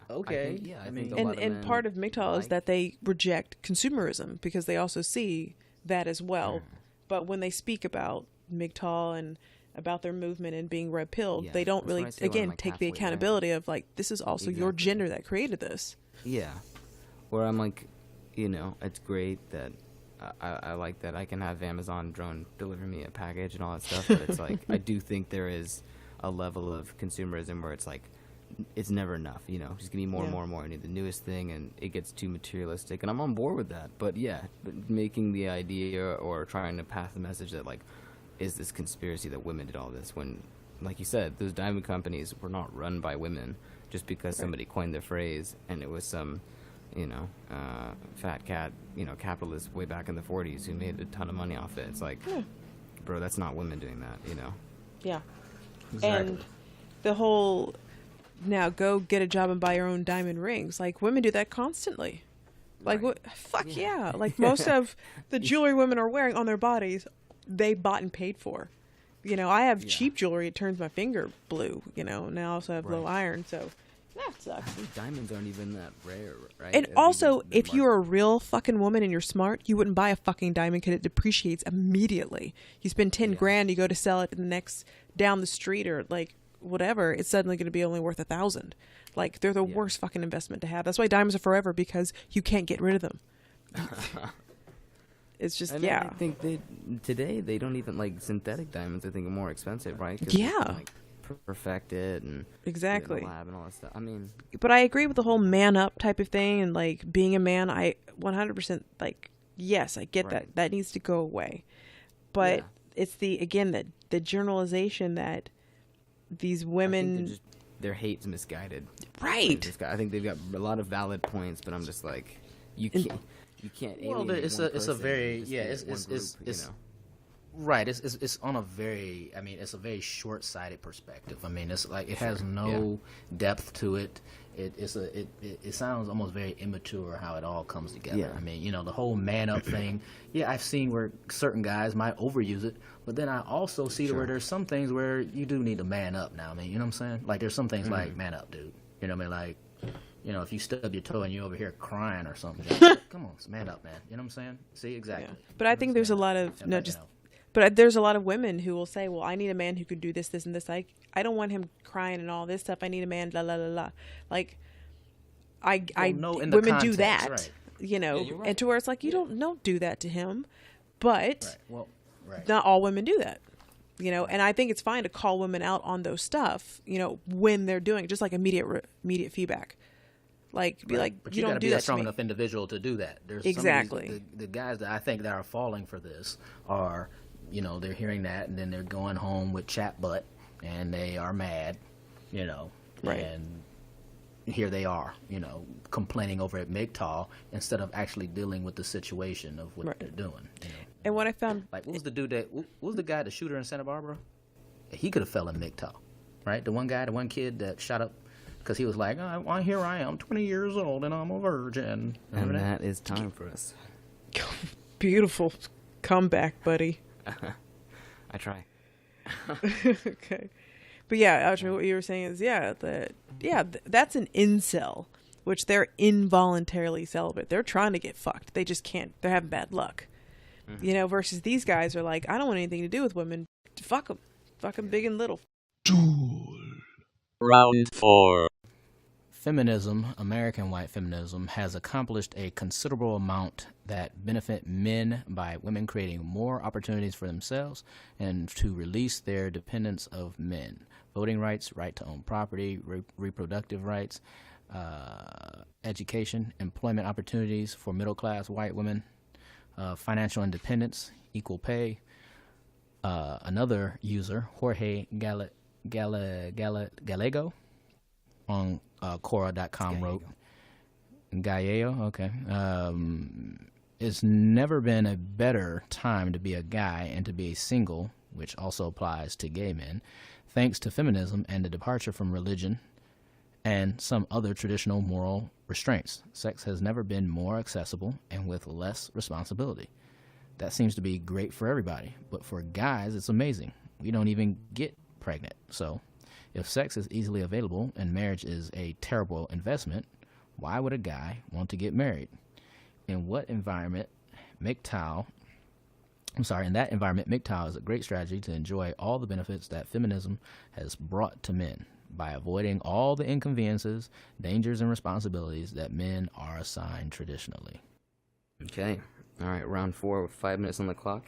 okay, I think and part of MGTOW is that they reject consumerism because they also see that as well. But when they speak about MGTOW and about their movement and being red pilled, they don't really take the accountability of like, this is also your gender that created this. Yeah, where I'm like, it's great that I like that I can have Amazon drone deliver me a package and all that stuff, but it's like I do think there is a level of consumerism where it's like it's never enough. Just give me more and more and more. I need the newest thing, and it gets too materialistic, and I'm on board with that. But making the idea or trying to pass the message that like, is this conspiracy that women did all this, when, like you said, those diamond companies were not run by women just because somebody coined the phrase and it was some, fat cat, capitalist way back in the 40s who made a ton of money off it. It's like, bro, that's not women doing that, Yeah. Exactly. And the whole, now go get a job and buy your own diamond rings. Like, women do that constantly. Like, what? Fuck yeah. Like, most of the jewelry women are wearing on their bodies, they bought and paid for. I have cheap jewelry. It turns my finger blue, and I also have low iron. So, That sucks. Diamonds aren't even that rare, right? And I think also, the if you're a market- real fucking woman and you're smart, you wouldn't buy a fucking diamond because it depreciates immediately. You spend 10 Yeah. grand, you go to sell it in the next down the street or like whatever, it's suddenly going to be only worth 1,000. Like they're the Yeah. worst fucking investment to have. That's why diamonds are forever, because you can't get rid of them. It's just I mean, yeah. I think today they don't even like synthetic diamonds. I think are more expensive, right? 'Cause they Yeah. can, like, perfect it and do it in the Exactly. lab and all that stuff. I mean, But I agree with the whole man up type of thing and like being a man. I 100% like, yes, I get Right. that. That needs to go away. But Yeah. it's the generalization that these I think women, their hate's misguided. right? I think they've got a lot of valid points, but I'm just like, you And- can't. Well, alienate it's one a person very- and just yeah, hate it's- one it's- group, it's- you know. Right. It's on a very. I mean, it's a very short-sighted perspective. I mean, it's like it has no depth to it. It sounds almost very immature how it all comes together. Yeah. I mean, you know, the whole man up thing. Yeah, I've seen where certain guys might overuse it, but then I also see where there's some things where you do need to man up now. I mean, you know what I'm saying? Like there's some things like man up, dude. You know what I mean? Like, you know, if you stub your toe and you're over here crying or something, just, like, come on, man up, man. You know what I'm saying? See, exactly. Yeah. But I think there's a lot of And, no, like, you just. know, But there's a lot of women who will say, "Well, I need a man who can do this, this, and this. I don't want him crying and all this stuff. I need a man, la la la la." Like, no, in the women do context, that, right. you know, Yeah, you're right. and to where it's like you don't do that to him, but right. Well, right. not all women do that, you know. And I think it's fine to call women out on those stuff, you know, when they're doing it, just like immediate feedback. Like, be like, But you you don't gotta do be a that to strong me. enough individual to do that. There's Exactly. Some of these, the guys that I think that are falling for this are, you know, they're hearing that and then they're going home with chat butt and they are mad, you know, Right. and here they are, you know, complaining over at MGTOW instead of actually dealing with the situation of what Right. they're doing. You know? And what I found, Like, what was the dude that? What was the guy, the shooter in Santa Barbara? He could have fell in MGTOW, right? The one kid that shot up because he was like, oh, here I am, 20 years old, and I'm a virgin. Remember And that? that is time for us. beautiful comeback, buddy. I try. Okay. But yeah, Audrey, what you were saying is, that's an incel, which they're involuntarily celibate. They're trying to get fucked. They just can't. They're having bad luck. You know, versus these guys are like, I don't want anything to do with women. Fuck them. Fuck them big and little. Round 4. Feminism, American white feminism, has accomplished a considerable amount that benefit men by women creating more opportunities for themselves and to release their dependence of men. Voting rights, right to own property, reproductive rights, education, employment opportunities for middle-class white women, financial independence, equal pay. Another user, Jorge Gallego, on Quora.com wrote, Gallego, okay. It's never been a better time to be a guy and to be single, which also applies to gay men, thanks to feminism and the departure from religion and some other traditional moral restraints. Sex has never been more accessible and with less responsibility. That seems to be great for everybody, but for guys, it's amazing. We don't even get pregnant. So, if sex is easily available and marriage is a terrible investment, why would a guy want to get married? In that environment, MGTOW is a great strategy to enjoy all the benefits that feminism has brought to men by avoiding all the inconveniences, dangers, and responsibilities that men are assigned traditionally. Okay. All right. Round 4 with 5 minutes on the clock.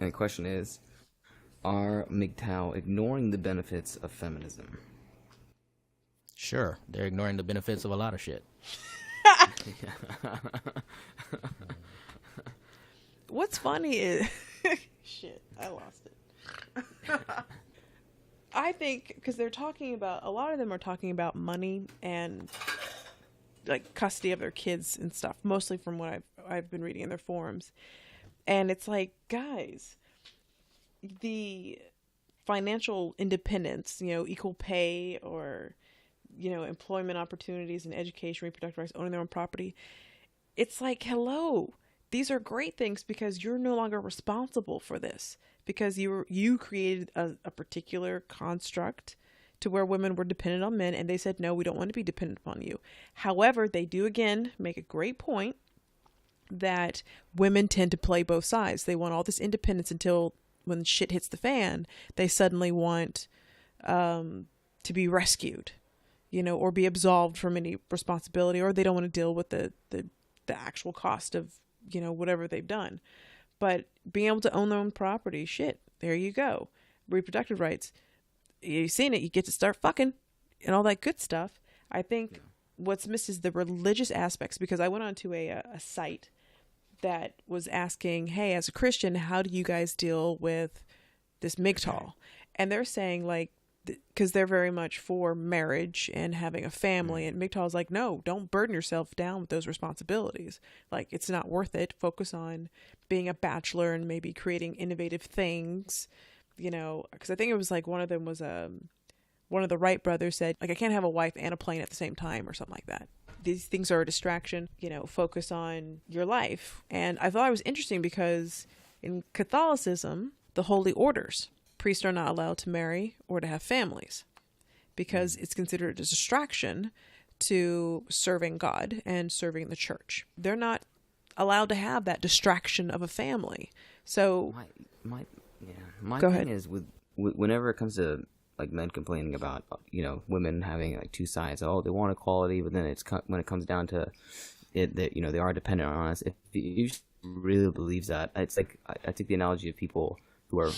And the question is, are MGTOW ignoring the benefits of feminism? Sure, they're ignoring the benefits of a lot of shit. What's funny is, shit, I lost it. I think because they're talking about, a lot of them are talking about money and like custody of their kids and stuff, mostly from what I've been reading in their forums. And it's like, guys, the financial independence, you know, equal pay or, you know, employment opportunities and education, reproductive rights, owning their own property. It's like, hello, these are great things because you're no longer responsible for this because you created a particular construct to where women were dependent on men, and they said, no, we don't want to be dependent upon you. However, they do again make a great point that women tend to play both sides. They want all this independence until when shit hits the fan, they suddenly want to be rescued, you know, or be absolved from any responsibility, or they don't want to deal with the actual cost of, you know, whatever they've done. But being able to own their own property, shit, there you go. Reproductive rights. You've seen it. You get to start fucking and all that good stuff. I think what's missed is the religious aspects, because I went onto a site that was asking, hey, as a Christian, how do you guys deal with this MGTOW? And they're saying, like, because they're very much for marriage and having a family, and MGTOW is like, no, don't burden yourself down with those responsibilities. Like, it's not worth it. Focus on being a bachelor and maybe creating innovative things, you know, because I think it was like one of them was one of the Wright brothers said, like, I can't have a wife and a plane at the same time or something like that. These things are a distraction, you know, focus on your life. And I thought it was interesting because in Catholicism, the holy orders, priests are not allowed to marry or to have families because it's considered a distraction to serving God and serving the church. They're not allowed to have that distraction of a family. So my Go thing ahead. is with whenever it comes to like men complaining about, you know, women having like two sides. Oh, they want equality, but then when it comes down to it, that, you know, they are dependent on us. If you really believes that, it's like I take the analogy of people who are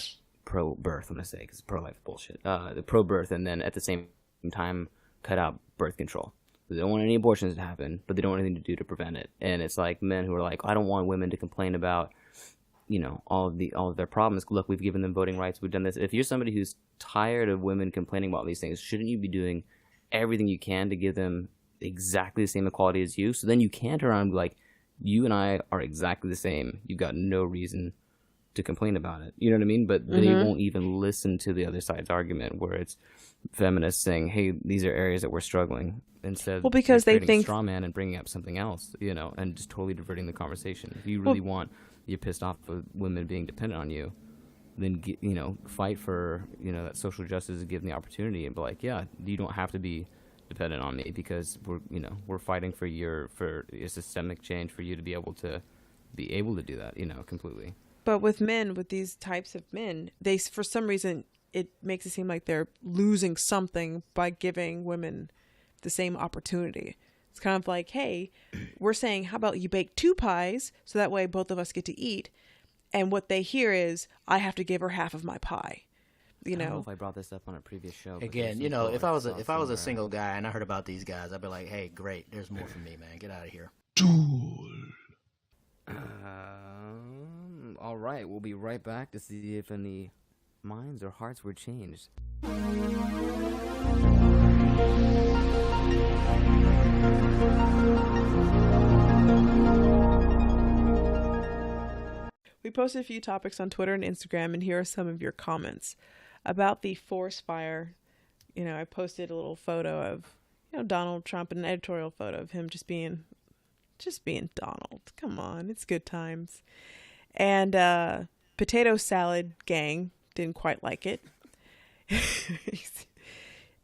pro-birth. I'm gonna say, because pro-life bullshit. The pro-birth, and then at the same time cut out birth control. They don't want any abortions to happen, but they don't want anything to do to prevent it. And it's like men who are like, I don't want women to complain about, you know, all of their problems. Look, we've given them voting rights. We've done this. If you're somebody who's tired of women complaining about these things, shouldn't you be doing everything you can to give them exactly the same equality as you? So then you can turn around and be like, you and I are exactly the same. You've got no reason to complain about it. You know what I mean? But they won't even listen to the other side's argument, where it's feminists saying, hey, these are areas that we're struggling. Instead, well, because they think a straw man and bringing up something else, you know, and just totally diverting the conversation. If you really you're pissed off with women being dependent on you, then you know, fight for, you know, that social justice, and give them the opportunity, and be like, yeah, you don't have to be dependent on me, because we're fighting for a systemic change for you to be able to do that, you know, completely. But with men, with these types of men, they, for some reason, it makes it seem like they're losing something by giving women the same opportunity. It's kind of like, hey, we're saying, how about you bake 2 pies so that way both of us get to eat? And what they hear is, I have to give her half of my pie. You I don't know know if I brought this up on a previous show. But Again, you know, if I was a single guy and I heard about these guys, I'd be like, hey, great, there's more for me, man. Get out of here. All right, we'll be right back to see if any minds or hearts were changed. We posted a few topics on Twitter and Instagram, and here are some of your comments about the forest fire. You know, I posted a little photo of, you know, Donald Trump, an editorial photo of him just being Donald. Come on, it's good times. And Potato Salad Gang didn't quite like it.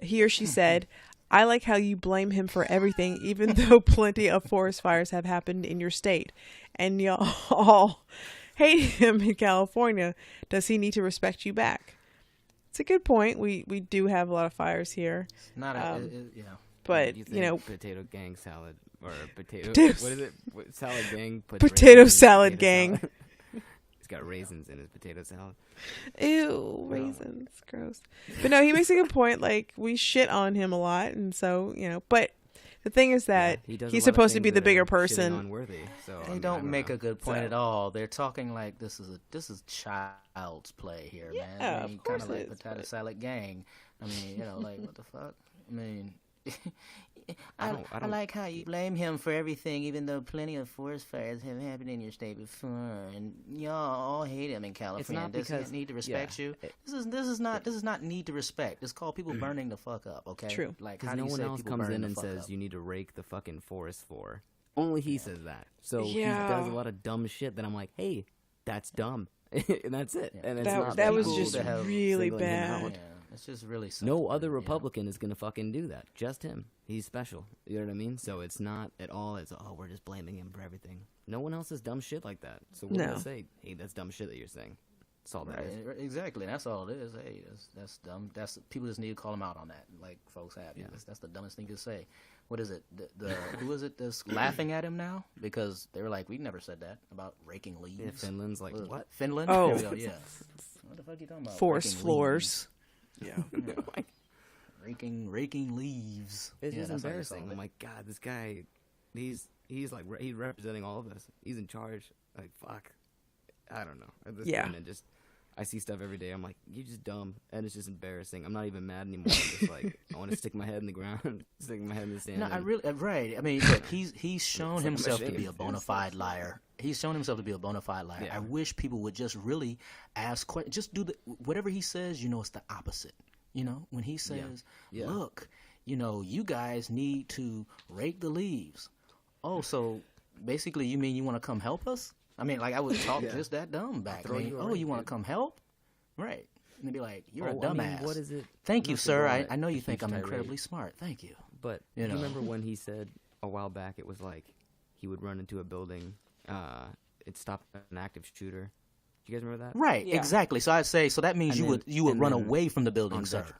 He or she said, I like how you blame him for everything, even though plenty of forest fires have happened in your state. And y'all all hate him in California. Does he need to respect you back? It's a good point. We do have a lot of fires here. Not But, you you know, potato gang salad or Potatoes. what is it? Salad gang. Potato raisins in salad potato gang. salad. He's got raisins in his potato salad. Ew, raisins, gross. But no, he makes a good point. Like, we shit on him a lot, and so, you know. But the thing is that He does a he's lot of supposed to be things the that bigger are shitting person. unworthy, so, I They mean, I don't make know. a good point So- at all. They're talking like this is child's play here, man. Yeah, I mean, of course kind of it like is, Potato but- Salad Gang. I mean, you know, like what the fuck? I mean, I I don't- like how you blame him for everything, even though plenty of forest fires have happened in your state before, and y'all all hate him in California. not Does because- he need to respect yeah, you? This is not need to respect. It's called people burning the fuck up. Okay, True. Like Because how do no you one say else people comes burning in the and fuck says up? you need to rake the fucking forest floor. Only he says that. So he Yeah. does a lot of dumb shit that I'm like, hey, that's dumb. And that's it. Yeah. And it's That- not that was people just that have really singling him bad. out. Yeah. It's just really No other you know. Republican is gonna fucking do that. Just him. He's special. You know what I mean? So it's not at all. It's we're just blaming him for everything. No one else says dumb shit like that. So we're No. gonna say, hey, that's dumb shit that you're saying. That's all that is. Right, exactly. That's all it is. Hey, that's dumb. That's people just need to call him out on that, like folks have. Yeah. That's the dumbest thing to say. What is it? The who is it that's laughing at him now because they were like, we never said that about raking leaves. Yeah, Finland's like, Was it what? Finland? Oh. There we go, yeah. What the fuck are you talking about? Forest Raking floors. Yeah. leaves. Raking leaves. It's Yeah, just that's how you embarrassing. solve I'm it. like, God, this guy, he's like he's representing all of us. He's in charge. Like, fuck. I don't know. At this Yeah. point, I see stuff every day. I'm like, you're just dumb, and it's just embarrassing. I'm not even mad anymore. I'm just like, I want to stick my head in the ground, stick my head in the sand. No, I and- really right. I mean, look, he's shown like I'm himself to be ashamed. a bona fide liar. He's shown himself to be a bona fide liar. Yeah. I wish people would just really ask questions. Just do whatever he says. You know, it's the opposite. You know, when he says, Yeah. "Look, you know, you guys need to rake the leaves." Oh, so basically, you mean you want to come help us? I mean, like I would talk Yeah. just that dumb back. throw I mean, you a oh, rake, you want to dude. come help? Right. And they'd be like, "You're a Oh, I mean, dumbass." what is it? Thank you, Not to sir. go on I know you a think huge I'm tirade, incredibly smart. Thank you. But You do you know. remember when he said a while back it was like he would run into a building, it stopped an active shooter. Do you guys remember that? Right, Yeah. exactly. So I'd say so that means And you would and run then away from the building, on sir. veteran-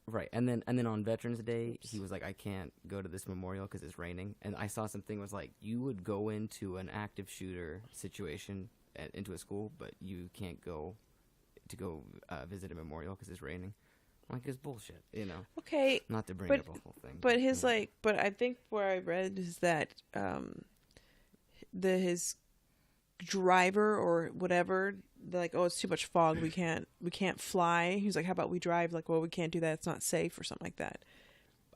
Right, and then on Veterans Day, he was like, I can't go to this memorial because it's raining. And I saw something was like, you would go into an active shooter situation into a school, but you can't go visit a memorial because it's raining. I'm like, it's bullshit, you know. Okay. Not to bring But- up a whole thing. But his yeah. but I think where I read is that his driver or whatever, they're like, oh, it's too much fog, we can't fly. He's like, how about we drive? Like, well, we can't do that, it's not safe or something like that.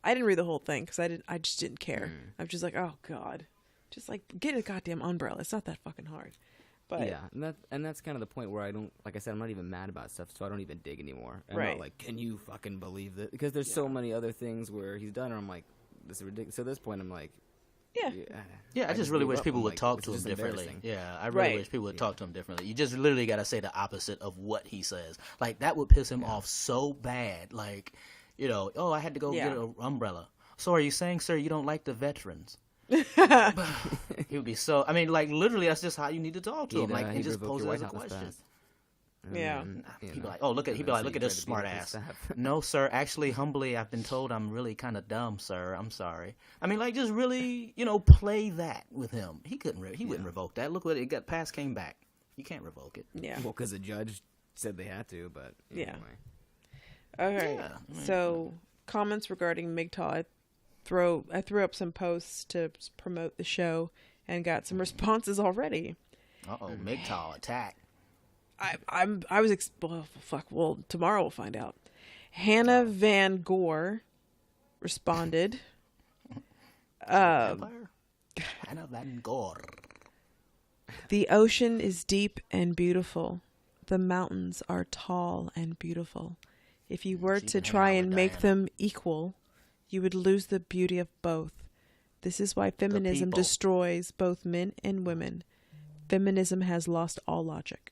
I didn't read the whole thing because I just didn't care. I'm just like, oh god, just like get a goddamn umbrella. It's not that fucking hard. But Yeah, and that's kind of the point where I don't, like I said, I'm not even mad about stuff, so I don't even dig anymore. I'm Right. not like, can you fucking believe that? Because there's so many other things where he's done, and I'm like, this is ridiculous. So at this point, I'm like, yeah, Yeah, I just really gave wish up. people I'm would like, talk this to is him just differently. embarrassing. Yeah, I really Right. wish people would talk to him differently. You just literally got to say the opposite of what he says. Like that would piss him off so bad. Like, you know, oh, I had to go Yeah. get an umbrella. So are you saying, sir, you don't like the veterans? He would be so. I mean, like literally, that's just how you need to talk to him. Like, and he'd just revoke pose your it as a White House question. pass. Yeah. And, you He'd be know, like, oh, look at. and He'd be then like, so look you at this try to smart beat up ass. the staff. No, sir. Actually, humbly, I've been told I'm really kind of dumb, sir. I'm sorry. I mean, like, just really, you know, play that with him. He couldn't. He wouldn't revoke that. Look what it got. Pass came back. You can't revoke it. yeah. Well, because the judge said they had to, but Yeah. anyway. Okay. Yeah, I mean- So comments regarding MGTOW. I threw up some posts to promote the show and got some responses already. Uh-oh, MGTOW attack. Well, tomorrow we'll find out. Hannah Van Gore responded. Vampire? Hannah Van Gore. The ocean is deep and beautiful. The mountains are tall and beautiful. If you were She to can hang try out and with make Diana. them equal, you would lose the beauty of both. This is why feminism people. destroys both men and women. Feminism has lost all logic.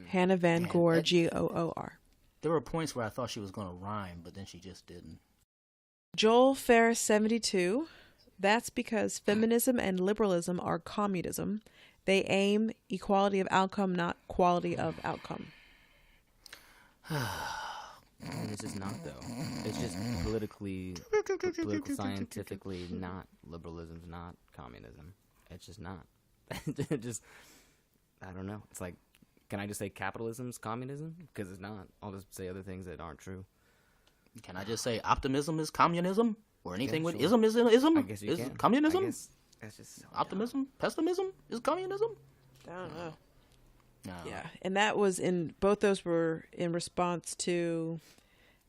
Hannah Van Man, Gore, that- Goor. There were points where I thought she was going to rhyme, but then she just didn't. Joel Ferris 72. That's because feminism and liberalism are communism. They aim equality of outcome, not quality of outcome. And it's just not though. It's just political scientifically not. Liberalism's not communism. It's just not. It just, I don't know. It's like, can I just say capitalism's communism? Because it's not. I'll just say other things that aren't true. Can I just say optimism is communism? Or anything with sure. ism is ism? I guess you is can. communism? I guess that's just so Optimism? Pessimism? Is communism? I don't know. No. Yeah, and that was both those were in response to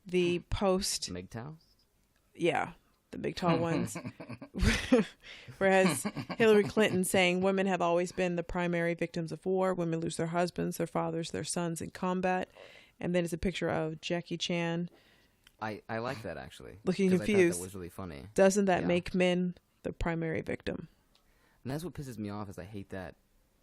the post. MGTOW? Yeah, the big tall ones. Whereas Hillary Clinton saying women have always been the primary victims of war. Women lose their husbands, their fathers, their sons in combat. And then it's a picture of Jackie Chan. I like that actually. Looking 'cause I thought confused. that was really funny. Doesn't that Yeah. make men the primary victim? And that's what pisses me off is I hate that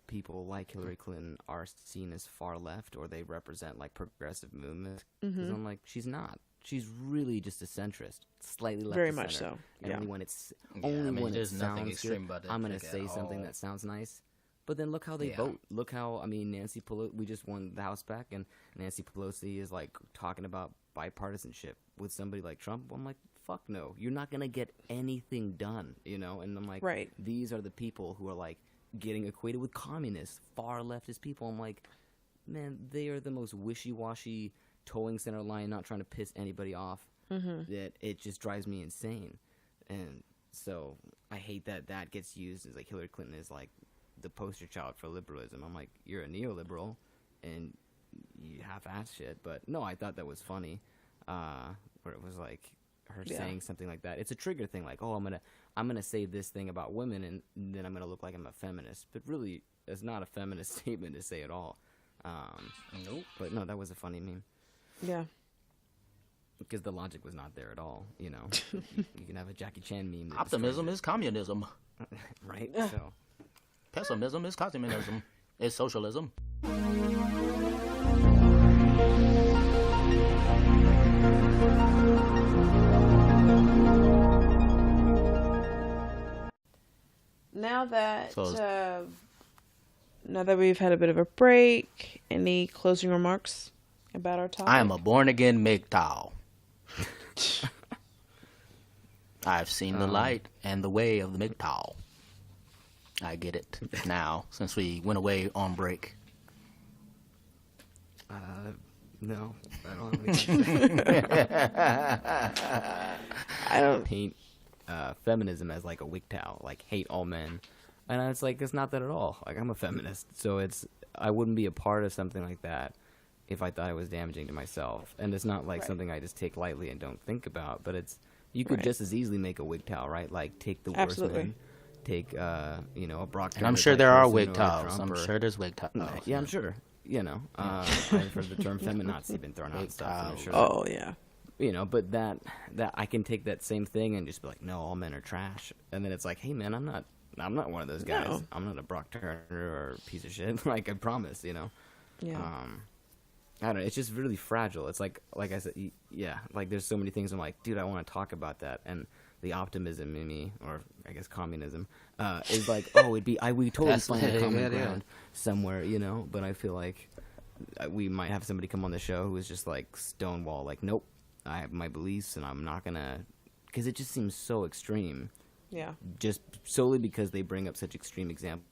people like Hillary Clinton are seen as far left or they represent like progressive movements. Because I'm like, she's not. She's really just a centrist, slightly left. Very of much center. so. And Yeah. only when it's Yeah, only I mean, when it there's nothing sounds extreme good, about that I'm gonna chick at say something all. that sounds nice. But then look how they Yeah. vote. Look how, I mean, Nancy Pelosi, we just won the House back, and Nancy Pelosi is like talking about bipartisanship with somebody like Trump. I'm like, fuck no, you're not gonna get anything done, you know. And I'm like, Right. these are the people who are like getting equated with communists, far leftist people. I'm like, man, they are the most wishy-washy, towing center line, not trying to piss anybody off. That it just drives me insane. And so I hate that that gets used as like Hillary Clinton is like the poster child for liberalism. I'm like, you're a neoliberal and you half-ass shit. But no, I thought that was funny. Where it was like her saying something like that. It's a trigger thing, like, oh, I'm gonna say this thing about women, and then I'm gonna look like I'm a feminist. But really, it's not a feminist statement to say at all. Nope. But no, that was a funny meme Yeah. because the logic was not there at all. You know, you can have a Jackie Chan meme. That Optimism is communism. destroys it, right? So Pessimism is communism. It's socialism. Now that we've had a bit of a break, any closing remarks about our topic? I am a born again MGTOW. I've seen the light and the way of the MGTOW. I get it now since we went away on break. no, I don't have anything to say. I don't. Paint feminism as like a WGTOW, like hate all men, and it's like it's not that at all. Like I'm a feminist, so I wouldn't be a part of something like that if I thought it was damaging to myself. And it's not like Right. something I just take lightly and don't think about. But you could Right. just as easily make a WGTOW, right? Like take the worst Absolutely. men, take a Brock. And I'm Turner sure type there are person or a WGTOWs. Trump I'm or- sure there's WGTOWs. Yeah, I'm sure. You know, I've heard the term feminazi been thrown out and stuff. And I'm sure Oh yeah. you know, but that I can take that same thing and just be like, no, all men are trash, and then it's like, hey man, I'm not one of those guys. No. I'm not a Brock Turner or a piece of shit. Like I promise, you know. Yeah. I don't know. It's just really fragile. It's like I said, yeah. Like there's so many things. I'm like, dude, I want to talk about that, and the optimism in me, or I guess communism, is like, oh, we totally That's- find a common yeah. ground somewhere, you know. But I feel like we might have somebody come on the show who is just like stonewall, like, nope, I have my beliefs, and I'm not gonna, because it just seems so extreme, Yeah. just solely because they bring up such extreme examples.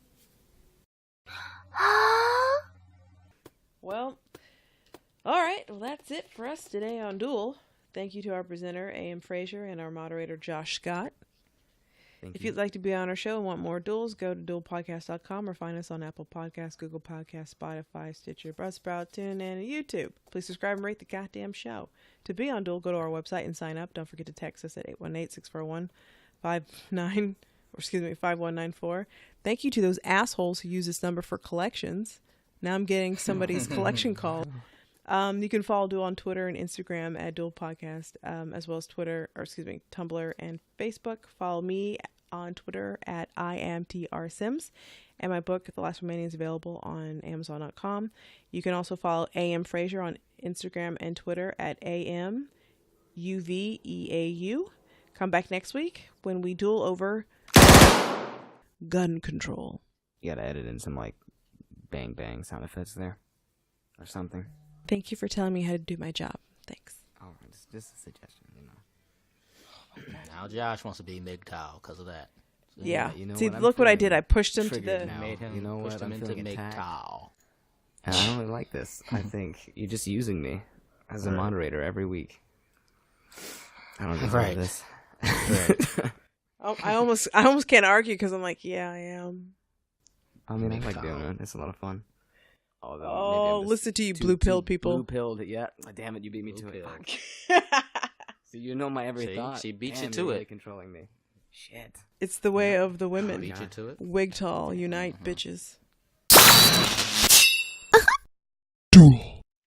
Well, all right. Well, that's it for us today on Duel. Thank you to our presenter, A.M. Frazier, and our moderator, Josh Scott. Thank If you. you'd like to be on our show and want more duels, go to duelpodcast.com or find us on Apple Podcasts, Google Podcasts, Spotify, Stitcher, Buzzsprout, TuneIn, and YouTube. Please subscribe and rate the goddamn show. To be on Duel, go to our website and sign up. Don't forget to text us at 818-641-5194. Thank you to those assholes who use this number for collections. Now I'm getting somebody's collection call. You can follow Duel on Twitter and Instagram at Duel Podcast, as well as Tumblr and Facebook. Follow me on Twitter at IamTRSims. And my book, The Last Remaining, is available on Amazon.com. You can also follow A.M. Frazier on Instagram and Twitter at AMUVEAU. Come back next week when we duel over gun control. You gotta edit in some like bang bang sound effects there, or something. Thank you for telling me how to do my job. Thanks. Oh, it's just a suggestion, you know. Now Josh wants to be MGTOW because of that. Yeah. you know See, what, I'm look what I feeling did. I pushed him to triggered the... now. Made him, You know pushed what? him I'm into feeling attacked. MGTOW. And I don't really like this. I think you're just using me as a moderator every week. I don't deserve Right. this. Oh, I almost can't argue because I'm like, yeah, I am. I mean, I like doing it. It's a lot of fun. Although, maybe Oh, I'm just listen to you too blue-pilled people. Blue-pilled, yeah. Damn it, you beat me to it. Blue-pilled. Fuck. So you know my every See? thought. She beat you Damn, to you're it. really controlling me. Shit. It's the way of the women. Beat you to it. Wig tall, unite, bitches. Duel.